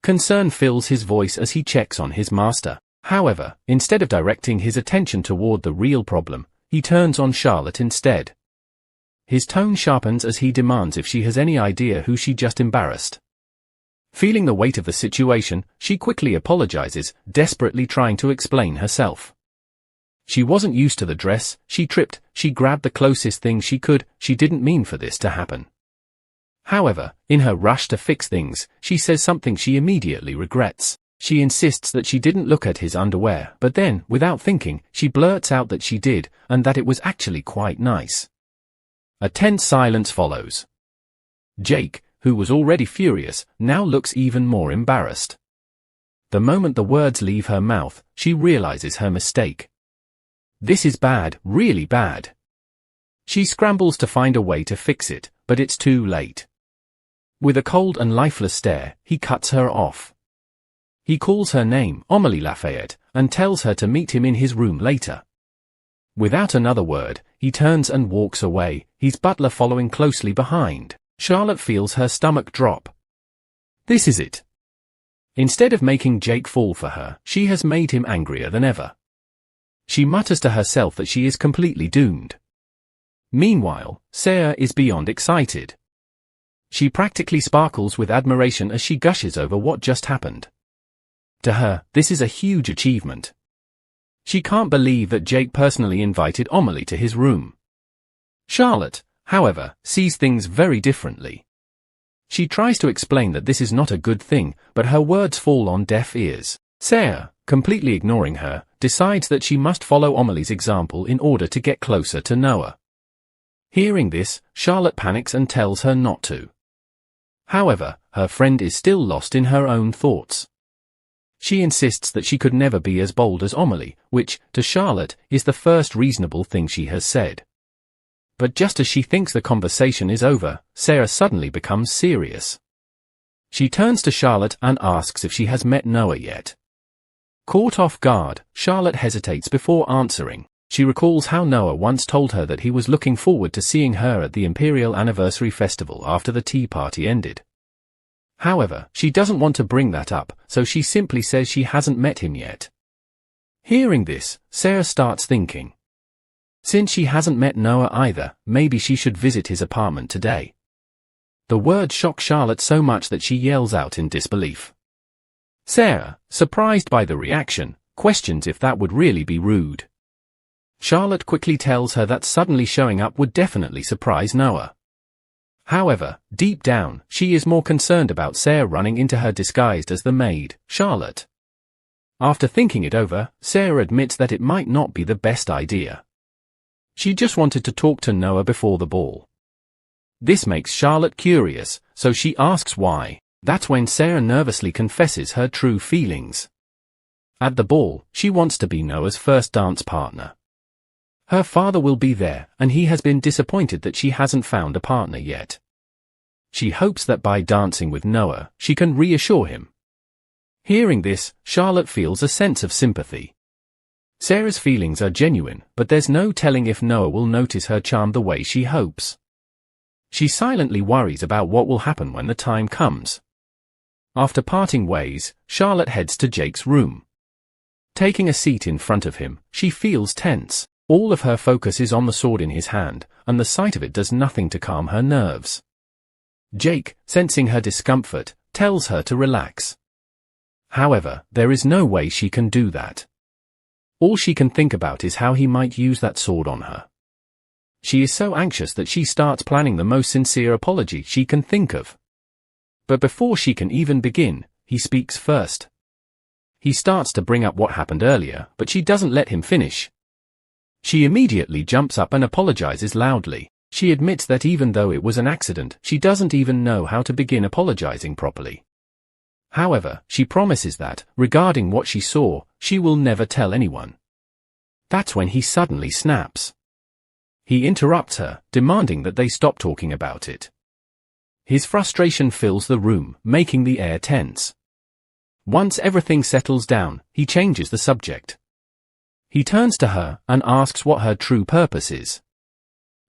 Concern fills his voice as he checks on his master. However, instead of directing his attention toward the real problem, he turns on Charlotte instead. His tone sharpens as he demands if she has any idea who she just embarrassed. Feeling the weight of the situation, she quickly apologizes, desperately trying to explain herself. She wasn't used to the dress, she tripped, she grabbed the closest thing she could, she didn't mean for this to happen. However, in her rush to fix things, she says something she immediately regrets. She insists that she didn't look at his underwear, but then, without thinking, she blurts out that she did, and that it was actually quite nice. A tense silence follows. Jake, who was already furious, now looks even more embarrassed. The moment the words leave her mouth, she realizes her mistake. This is bad, really bad. She scrambles to find a way to fix it, but it's too late. With a cold and lifeless stare, he cuts her off. He calls her name, Amelie Lafayette, and tells her to meet him in his room later. Without another word, he turns and walks away, his butler following closely behind. Charlotte feels her stomach drop. This is it. Instead of making Jake fall for her, she has made him angrier than ever. She mutters to herself that she is completely doomed. Meanwhile, Sarah is beyond excited. She practically sparkles with admiration as she gushes over what just happened. To her, this is a huge achievement. She can't believe that Jake personally invited Amelie to his room. Charlotte, however, sees things very differently. She tries to explain that this is not a good thing, but her words fall on deaf ears. Sarah, completely ignoring her, decides that she must follow Amelie's example in order to get closer to Noah. Hearing this, Charlotte panics and tells her not to. However, her friend is still lost in her own thoughts. She insists that she could never be as bold as Amelie, which, to Charlotte, is the first reasonable thing she has said. But just as she thinks the conversation is over, Sarah suddenly becomes serious. She turns to Charlotte and asks if she has met Noah yet. Caught off guard, Charlotte hesitates before answering. She recalls how Noah once told her that he was looking forward to seeing her at the Imperial Anniversary Festival after the tea party ended. However, she doesn't want to bring that up, so she simply says she hasn't met him yet. Hearing this, Sarah starts thinking. Since she hasn't met Noah either, maybe she should visit his apartment today. The word shocks Charlotte so much that she yells out in disbelief. Sarah, surprised by the reaction, questions if that would really be rude. Charlotte quickly tells her that suddenly showing up would definitely surprise Noah. However, deep down, she is more concerned about Sarah running into her disguised as the maid, Charlotte. After thinking it over, Sarah admits that it might not be the best idea. She just wanted to talk to Noah before the ball. This makes Charlotte curious, so she asks why. That's when Sarah nervously confesses her true feelings. At the ball, she wants to be Noah's first dance partner. Her father will be there, and he has been disappointed that she hasn't found a partner yet. She hopes that by dancing with Noah, she can reassure him. Hearing this, Charlotte feels a sense of sympathy. Sarah's feelings are genuine, but there's no telling if Noah will notice her charm the way she hopes. She silently worries about what will happen when the time comes. After parting ways, Charlotte heads to Jake's room. Taking a seat in front of him, she feels tense. All of her focus is on the sword in his hand, and the sight of it does nothing to calm her nerves. Jake, sensing her discomfort, tells her to relax. However, there is no way she can do that. All she can think about is how he might use that sword on her. She is so anxious that she starts planning the most sincere apology she can think of. But before she can even begin, he speaks first. He starts to bring up what happened earlier, but she doesn't let him finish. She immediately jumps up and apologizes loudly. She admits that even though it was an accident, she doesn't even know how to begin apologizing properly. However, she promises that, regarding what she saw, she will never tell anyone. That's when he suddenly snaps. He interrupts her, demanding that they stop talking about it. His frustration fills the room, making the air tense. Once everything settles down, he changes the subject. He turns to her and asks what her true purpose is.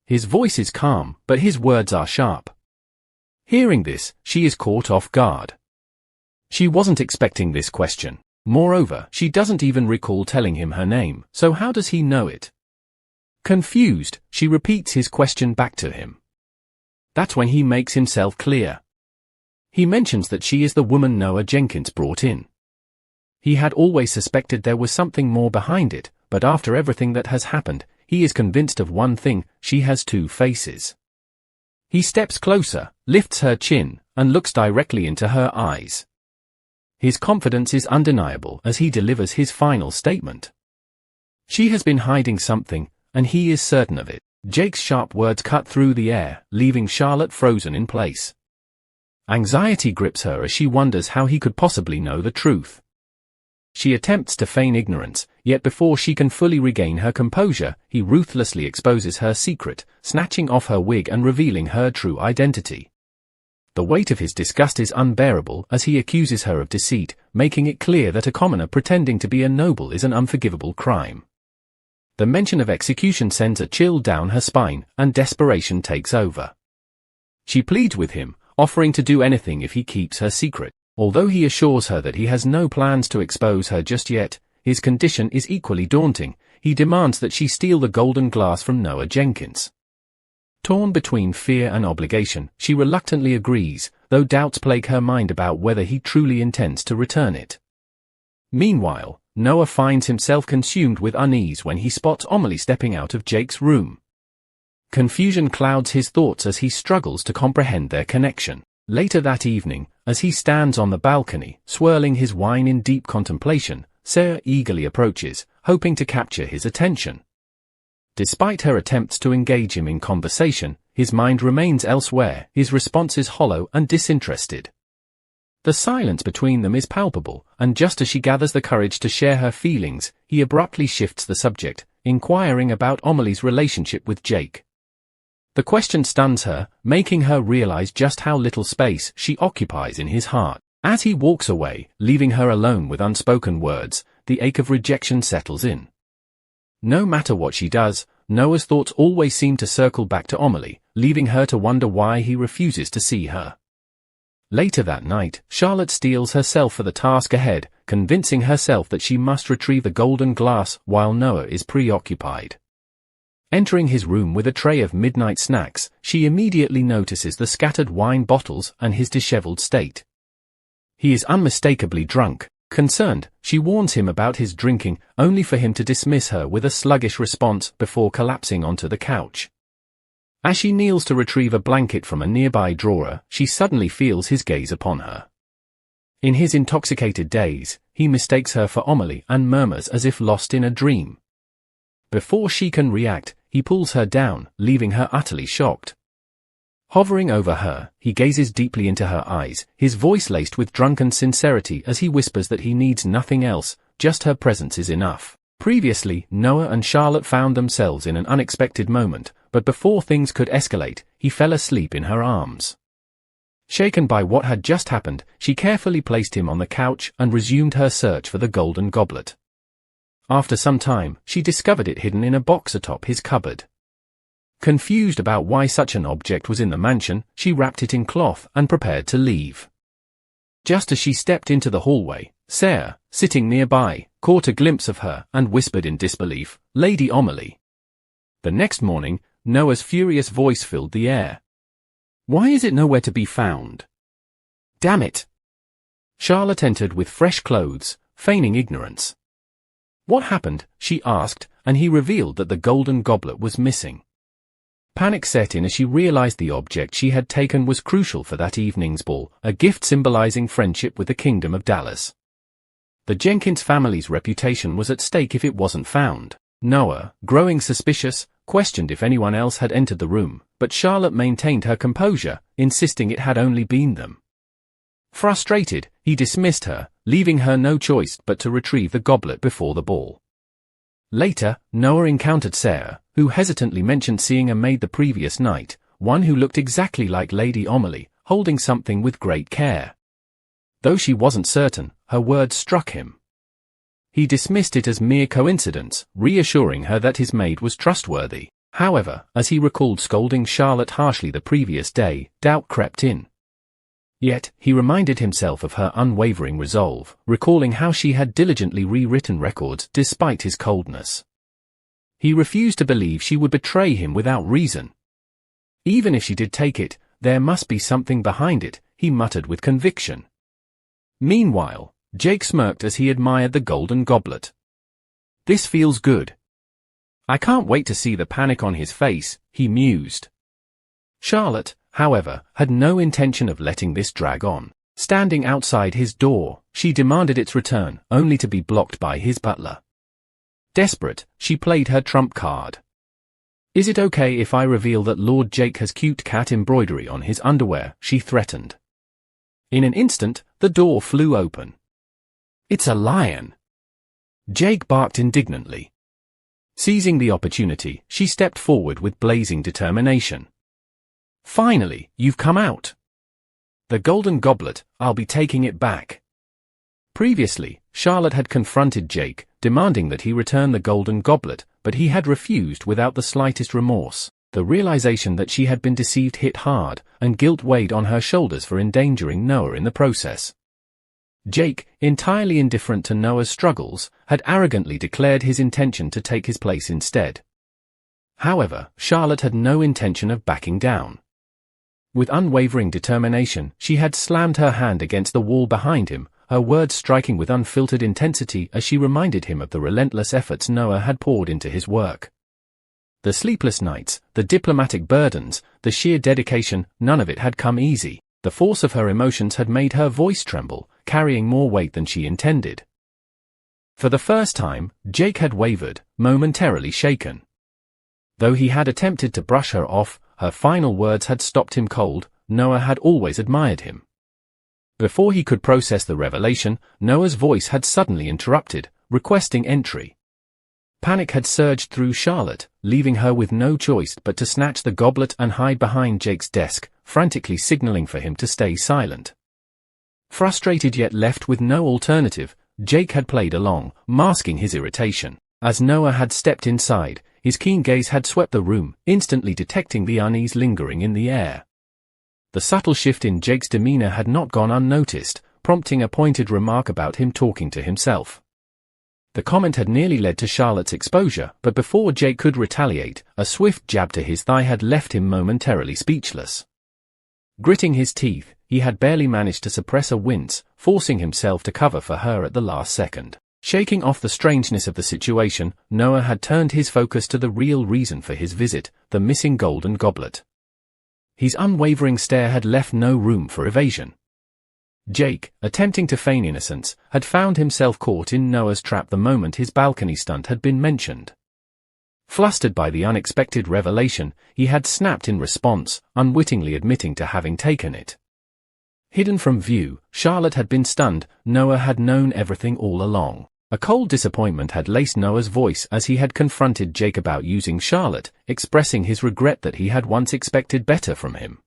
His voice is calm, but his words are sharp. Hearing this, she is caught off guard. She wasn't expecting this question. Moreover, she doesn't even recall telling him her name, so how does he know it? Confused, she repeats his question back to him. That's when he makes himself clear. He mentions that she is the woman Noah Jenkins brought in. He had always suspected there was something more behind it, but after everything that has happened, he is convinced of one thing: she has two faces. He steps closer, lifts her chin, and looks directly into her eyes. His confidence is undeniable as he delivers his final statement. She has been hiding something, and he is certain of it. Jake's sharp words cut through the air, leaving Charlotte frozen in place. Anxiety grips her as she wonders how he could possibly know the truth. She attempts to feign ignorance, yet before she can fully regain her composure, he ruthlessly exposes her secret, snatching off her wig and revealing her true identity. The weight of his disgust is unbearable as he accuses her of deceit, making it clear that a commoner pretending to be a noble is an unforgivable crime. The mention of execution sends a chill down her spine, and desperation takes over. She pleads with him, offering to do anything if he keeps her secret. Although he assures her that he has no plans to expose her just yet, his condition is equally daunting. He demands that she steal the golden glass from Noah Jenkins. Torn between fear and obligation, she reluctantly agrees, though doubts plague her mind about whether he truly intends to return it. Meanwhile, Noah finds himself consumed with unease when he spots Amelie stepping out of Jake's room. Confusion clouds his thoughts as he struggles to comprehend their connection. Later that evening, as he stands on the balcony, swirling his wine in deep contemplation, Sarah eagerly approaches, hoping to capture his attention. Despite her attempts to engage him in conversation, his mind remains elsewhere, his response is hollow and disinterested. The silence between them is palpable, and just as she gathers the courage to share her feelings, he abruptly shifts the subject, inquiring about Amelie's relationship with Jake. The question stuns her, making her realize just how little space she occupies in his heart. As he walks away, leaving her alone with unspoken words, the ache of rejection settles in. No matter what she does, Noah's thoughts always seem to circle back to Amelie, leaving her to wonder why he refuses to see her. Later that night, Charlotte steels herself for the task ahead, convincing herself that she must retrieve the golden glass while Noah is preoccupied. Entering his room with a tray of midnight snacks, she immediately notices the scattered wine bottles and his disheveled state. He is unmistakably drunk. Concerned, she warns him about his drinking, only for him to dismiss her with a sluggish response before collapsing onto the couch. As she kneels to retrieve a blanket from a nearby drawer, she suddenly feels his gaze upon her. In his intoxicated daze, he mistakes her for Amelie and murmurs as if lost in a dream. Before she can react, he pulls her down, leaving her utterly shocked. Hovering over her, he gazes deeply into her eyes, his voice laced with drunken sincerity as he whispers that he needs nothing else, just her presence is enough. Previously, Noah and Charlotte found themselves in an unexpected moment, but before things could escalate, he fell asleep in her arms. Shaken by what had just happened, she carefully placed him on the couch and resumed her search for the golden goblet. After some time, she discovered it hidden in a box atop his cupboard. Confused about why such an object was in the mansion, she wrapped it in cloth and prepared to leave. Just as she stepped into the hallway, Sarah, sitting nearby, caught a glimpse of her and whispered in disbelief, "Lady Amelie." The next morning, Noah's furious voice filled the air. "Why is it nowhere to be found? Damn it!" Charlotte entered with fresh clothes, feigning ignorance. "What happened?" she asked, and he revealed that the golden goblet was missing. Panic set in as she realized the object she had taken was crucial for that evening's ball, a gift symbolizing friendship with the Kingdom of Dallas. The Jenkins family's reputation was at stake if it wasn't found. Noah, growing suspicious, questioned if anyone else had entered the room, but Charlotte maintained her composure, insisting it had only been them. Frustrated, he dismissed her, leaving her no choice but to retrieve the goblet before the ball. Later, Noah encountered Sarah, who hesitantly mentioned seeing a maid the previous night, one who looked exactly like Lady Amelie, holding something with great care. Though she wasn't certain, her words struck him. He dismissed it as mere coincidence, reassuring her that his maid was trustworthy. However, as he recalled scolding Charlotte harshly the previous day, doubt crept in. Yet, he reminded himself of her unwavering resolve, recalling how she had diligently rewritten records despite his coldness. He refused to believe she would betray him without reason. Even if she did take it, there must be something behind it, he muttered with conviction. Meanwhile, Jake smirked as he admired the golden goblet. "This feels good. I can't wait to see the panic on his face," he mused. Charlotte, however, had no intention of letting this drag on. Standing outside his door, she demanded its return, only to be blocked by his butler. Desperate, she played her trump card. "Is it okay if I reveal that Lord Jake has cute cat embroidery on his underwear?" she threatened. In an instant, the door flew open. "It's a lion!" Jake barked indignantly. Seizing the opportunity, she stepped forward with blazing determination. "Finally, you've come out. The golden goblet, I'll be taking it back." Previously, Charlotte had confronted Jake, demanding that he return the golden goblet, but he had refused without the slightest remorse. The realization that she had been deceived hit hard, and guilt weighed on her shoulders for endangering Noah in the process. Jake, entirely indifferent to Noah's struggles, had arrogantly declared his intention to take his place instead. However, Charlotte had no intention of backing down. With unwavering determination, she had slammed her hand against the wall behind him, her words striking with unfiltered intensity as she reminded him of the relentless efforts Noah had poured into his work. The sleepless nights, the diplomatic burdens, the sheer dedication, none of it had come easy. The force of her emotions had made her voice tremble, carrying more weight than she intended. For the first time, Jake had wavered, momentarily shaken. Though he had attempted to brush her off, her final words had stopped him cold. Noah had always admired him. Before he could process the revelation, Noah's voice had suddenly interrupted, requesting entry. Panic had surged through Charlotte, leaving her with no choice but to snatch the goblet and hide behind Jake's desk, frantically signaling for him to stay silent. Frustrated yet left with no alternative, Jake had played along, masking his irritation. As Noah had stepped inside, his keen gaze had swept the room, instantly detecting the unease lingering in the air. The subtle shift in Jake's demeanor had not gone unnoticed, prompting a pointed remark about him talking to himself. The comment had nearly led to Charlotte's exposure, but before Jake could retaliate, a swift jab to his thigh had left him momentarily speechless. Gritting his teeth, he had barely managed to suppress a wince, forcing himself to cover for her at the last second. Shaking off the strangeness of the situation, Noah had turned his focus to the real reason for his visit, the missing golden goblet. His unwavering stare had left no room for evasion. Jake, attempting to feign innocence, had found himself caught in Noah's trap the moment his balcony stunt had been mentioned. Flustered by the unexpected revelation, he had snapped in response, unwittingly admitting to having taken it. Hidden from view, Charlotte had been stunned. Noah had known everything all along. A cold disappointment had laced Noah's voice as he had confronted Jake about using Charlotte, expressing his regret that he had once expected better from him.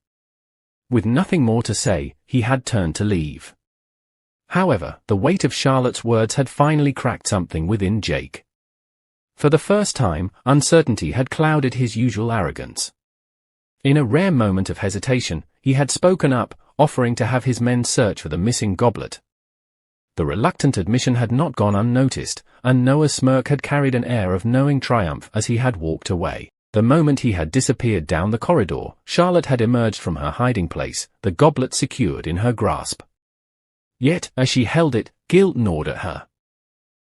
With nothing more to say, he had turned to leave. However, the weight of Charlotte's words had finally cracked something within Jake. For the first time, uncertainty had clouded his usual arrogance. In a rare moment of hesitation, he had spoken up, offering to have his men search for the missing goblet. The reluctant admission had not gone unnoticed, and Noah's smirk had carried an air of knowing triumph as he had walked away. The moment he had disappeared down the corridor, Charlotte had emerged from her hiding place, the goblet secured in her grasp. Yet, as she held it, guilt gnawed at her.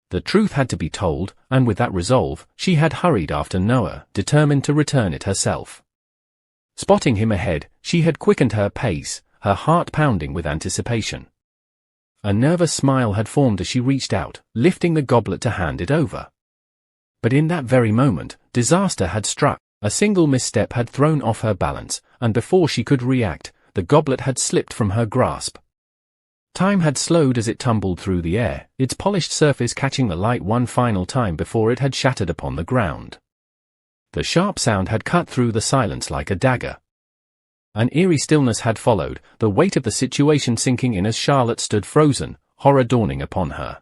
The truth had to be told, and with that resolve, she had hurried after Noah, determined to return it herself. Spotting him ahead, she had quickened her pace, her heart pounding with anticipation. A nervous smile had formed as she reached out, lifting the goblet to hand it over. But in that very moment, disaster had struck. A single misstep had thrown off her balance, and before she could react, the goblet had slipped from her grasp. Time had slowed as it tumbled through the air, its polished surface catching the light one final time before it had shattered upon the ground. The sharp sound had cut through the silence like a dagger. An eerie stillness had followed, the weight of the situation sinking in as Charlotte stood frozen, horror dawning upon her.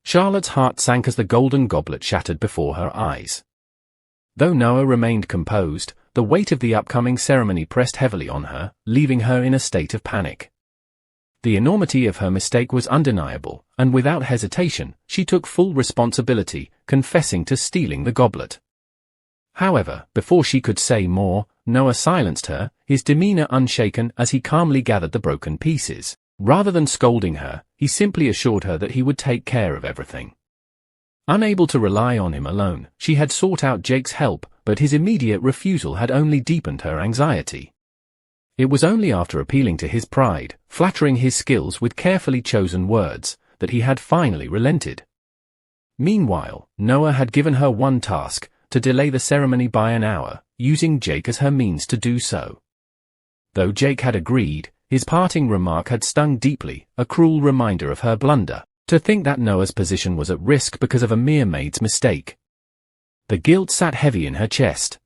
Charlotte's heart sank as the golden goblet shattered before her eyes. Though Noah remained composed, the weight of the upcoming ceremony pressed heavily on her, leaving her in a state of panic. The enormity of her mistake was undeniable, and without hesitation, she took full responsibility, confessing to stealing the goblet. However, before she could say more, Noah silenced her, his demeanor unshaken as he calmly gathered the broken pieces. Rather than scolding her, he simply assured her that he would take care of everything. Unable to rely on him alone, she had sought out Jake's help, but his immediate refusal had only deepened her anxiety. It was only after appealing to his pride, flattering his skills with carefully chosen words, that he had finally relented. Meanwhile, Noah had given her one task, to delay the ceremony by an hour, using Jake as her means to do so. Though Jake had agreed, his parting remark had stung deeply, a cruel reminder of her blunder. To think that Noah's position was at risk because of a mere maid's mistake. The guilt sat heavy in her chest.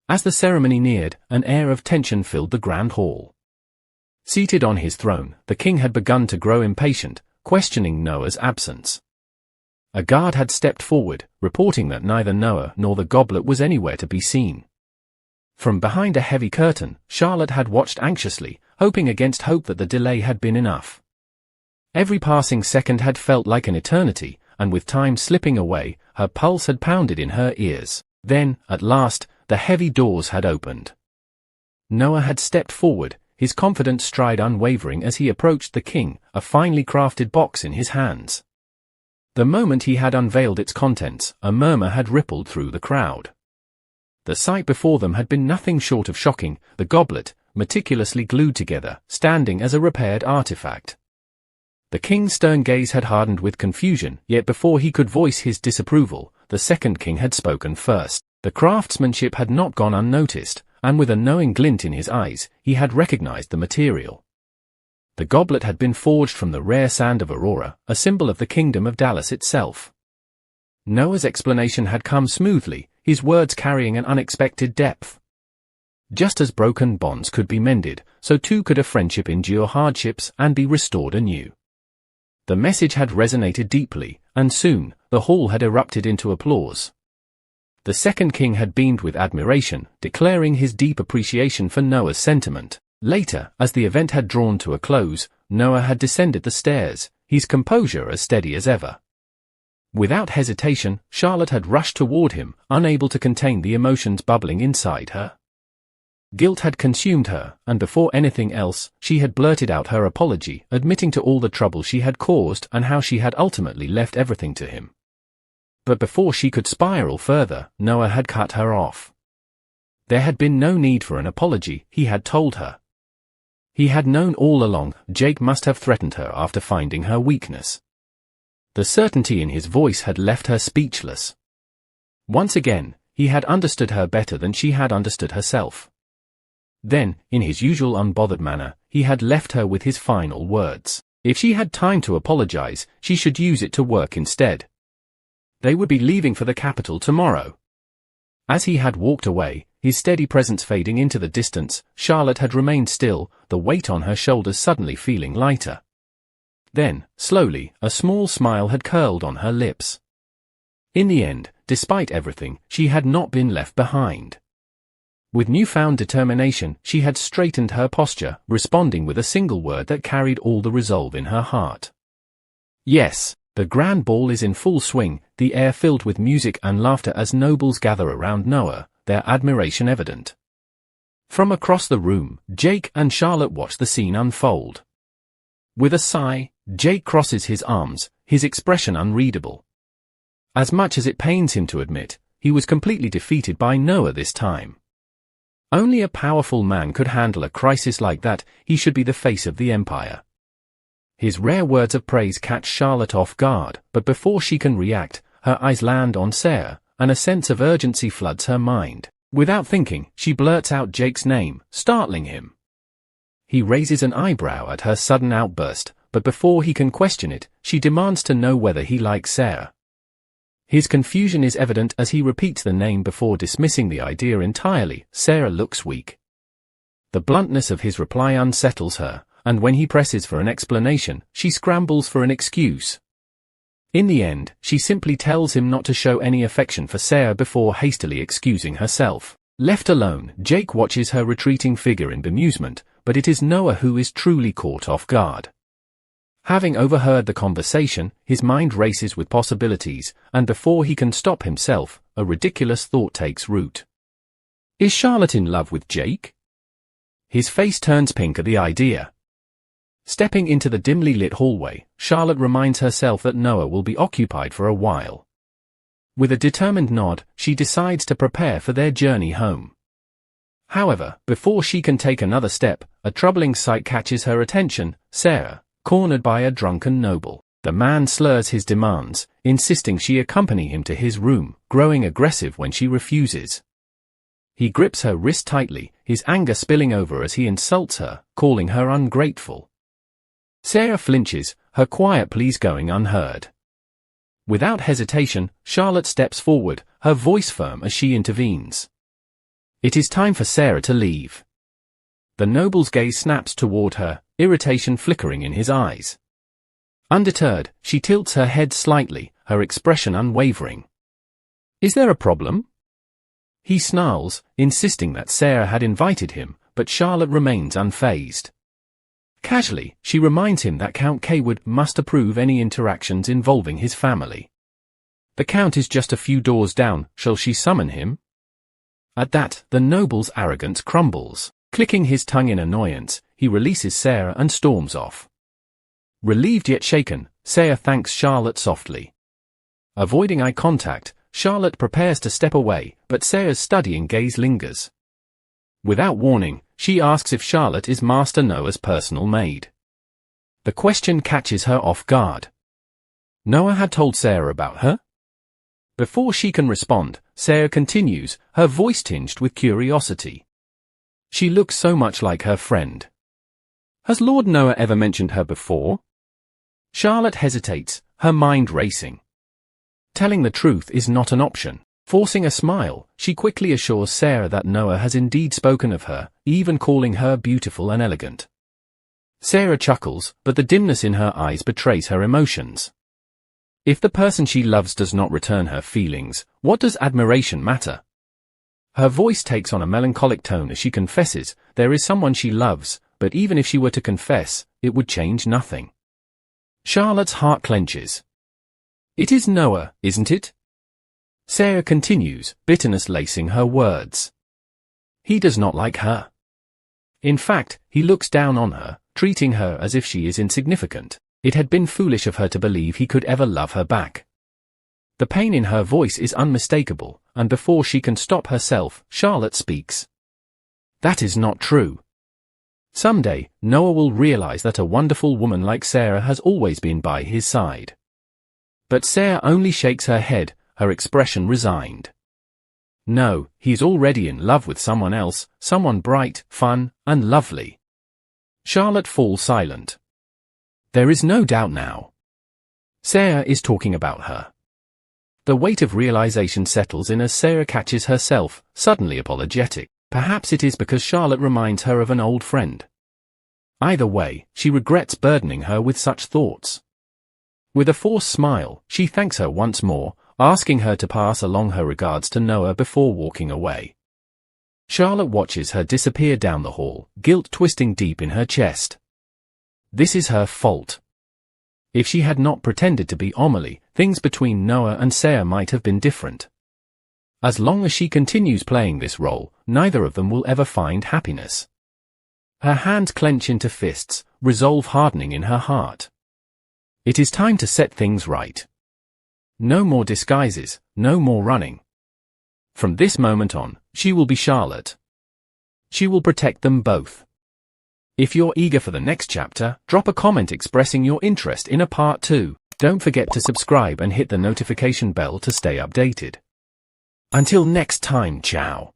As the ceremony neared, an air of tension filled the grand hall. Seated on his throne, the king had begun to grow impatient, questioning Noah's absence. A guard had stepped forward, reporting that neither Noah nor the goblet was anywhere to be seen. From behind a heavy curtain, Charlotte had watched anxiously, hoping against hope that the delay had been enough. Every passing second had felt like an eternity, and with time slipping away, her pulse had pounded in her ears. Then, at last, the heavy doors had opened. Noah had stepped forward, his confident stride unwavering as he approached the king, a finely crafted box in his hands. The moment he had unveiled its contents, a murmur had rippled through the crowd. The sight before them had been nothing short of shocking, the goblet, meticulously glued together, standing as a repaired artifact. The king's stern gaze had hardened with confusion, yet before he could voice his disapproval, the second king had spoken first. The craftsmanship had not gone unnoticed, and with a knowing glint in his eyes, he had recognized the material. The goblet had been forged from the rare sand of Aurora, a symbol of the kingdom of Dallas itself. Noah's explanation had come smoothly, his words carrying an unexpected depth. Just as broken bonds could be mended, so too could a friendship endure hardships and be restored anew. The message had resonated deeply, and soon, the hall had erupted into applause. The second king had beamed with admiration, declaring his deep appreciation for Noah's sentiment. Later, as the event had drawn to a close, Noah had descended the stairs, his composure as steady as ever. Without hesitation, Charlotte had rushed toward him, unable to contain the emotions bubbling inside her. Guilt had consumed her, and before anything else, she had blurted out her apology, admitting to all the trouble she had caused and how she had ultimately left everything to him. But before she could spiral further, Noah had cut her off. There had been no need for an apology, he had told her. He had known all along, Jake must have threatened her after finding her weakness. The certainty in his voice had left her speechless. Once again, he had understood her better than she had understood herself. Then, in his usual unbothered manner, he had left her with his final words. If she had time to apologize, she should use it to work instead. They would be leaving for the capital tomorrow. As he had walked away, his steady presence fading into the distance, Charlotte had remained still, the weight on her shoulders suddenly feeling lighter. Then, slowly, a small smile had curled on her lips. In the end, despite everything, she had not been left behind. With newfound determination, she had straightened her posture, responding with a single word that carried all the resolve in her heart. Yes, the grand ball is in full swing, the air filled with music and laughter as nobles gather around Noah, their admiration evident. From across the room, Jake and Charlotte watch the scene unfold. With a sigh, Jake crosses his arms, his expression unreadable. As much as it pains him to admit, he was completely defeated by Noah this time. Only a powerful man could handle a crisis like that, he should be the face of the empire. His rare words of praise catch Charlotte off guard, but before she can react, her eyes land on Sarah, and a sense of urgency floods her mind. Without thinking, she blurts out Jake's name, startling him. He raises an eyebrow at her sudden outburst, but before he can question it, she demands to know whether he likes Sarah. His confusion is evident as he repeats the name before dismissing the idea entirely. Sarah looks weak. The bluntness of his reply unsettles her, and when he presses for an explanation, she scrambles for an excuse. In the end, she simply tells him not to show any affection for Sarah before hastily excusing herself. Left alone, Jake watches her retreating figure in bemusement, but it is Noah who is truly caught off guard. Having overheard the conversation, his mind races with possibilities, and before he can stop himself, a ridiculous thought takes root. Is Charlotte in love with Jake? His face turns pink at the idea. Stepping into the dimly lit hallway, Charlotte reminds herself that Noah will be occupied for a while. With a determined nod, she decides to prepare for their journey home. However, before she can take another step, a troubling sight catches her attention: Sarah, cornered by a drunken noble. The man slurs his demands, insisting she accompany him to his room, growing aggressive when she refuses. He grips her wrist tightly, his anger spilling over as he insults her, calling her ungrateful. Sarah flinches, her quiet pleas going unheard. Without hesitation, Charlotte steps forward, her voice firm as she intervenes. It is time for Sarah to leave. The noble's gaze snaps toward her, irritation flickering in his eyes. Undeterred, she tilts her head slightly, her expression unwavering. Is there a problem? He snarls, insisting that Sarah had invited him, but Charlotte remains unfazed. Casually, she reminds him that Count Kaywood must approve any interactions involving his family. The Count is just a few doors down, shall she summon him? At that, the noble's arrogance crumbles. Clicking his tongue in annoyance, he releases Sarah and storms off. Relieved yet shaken, Sarah thanks Charlotte softly. Avoiding eye contact, Charlotte prepares to step away, but Sarah's studying gaze lingers. Without warning, she asks if Charlotte is Master Noah's personal maid. The question catches her off guard. Noah had told Sarah about her? Before she can respond, Sarah continues, her voice tinged with curiosity. She looks so much like her friend. Has Lord Noah ever mentioned her before? Charlotte hesitates, her mind racing. Telling the truth is not an option. Forcing a smile, she quickly assures Sarah that Noah has indeed spoken of her, even calling her beautiful and elegant. Sarah chuckles, but the dimness in her eyes betrays her emotions. If the person she loves does not return her feelings, what does admiration matter? Her voice takes on a melancholic tone as she confesses, there is someone she loves, but even if she were to confess, it would change nothing. Charlotte's heart clenches. It is Noah, isn't it? Sarah continues, bitterness lacing her words. He does not like her. In fact, he looks down on her, treating her as if she is insignificant. It had been foolish of her to believe he could ever love her back. The pain in her voice is unmistakable, and before she can stop herself, Charlotte speaks. That is not true. Someday, Noah will realize that a wonderful woman like Sarah has always been by his side. But Sarah only shakes her head, her expression resigned. No, he's already in love with someone else, someone bright, fun, and lovely. Charlotte falls silent. There is no doubt now. Sarah is talking about her. The weight of realization settles in as Sarah catches herself, suddenly apologetic. Perhaps it is because Charlotte reminds her of an old friend. Either way, she regrets burdening her with such thoughts. With a forced smile, she thanks her once more, asking her to pass along her regards to Noah before walking away. Charlotte watches her disappear down the hall, guilt twisting deep in her chest. This is her fault. If she had not pretended to be Amelie, things between Noah and Sarah might have been different. As long as she continues playing this role, neither of them will ever find happiness. Her hands clench into fists, resolve hardening in her heart. It is time to set things right. No more disguises, no more running. From this moment on, she will be Charlotte. She will protect them both. If you're eager for the next chapter, drop a comment expressing your interest in a part 2. Don't forget to subscribe and hit the notification bell to stay updated. Until next time, ciao.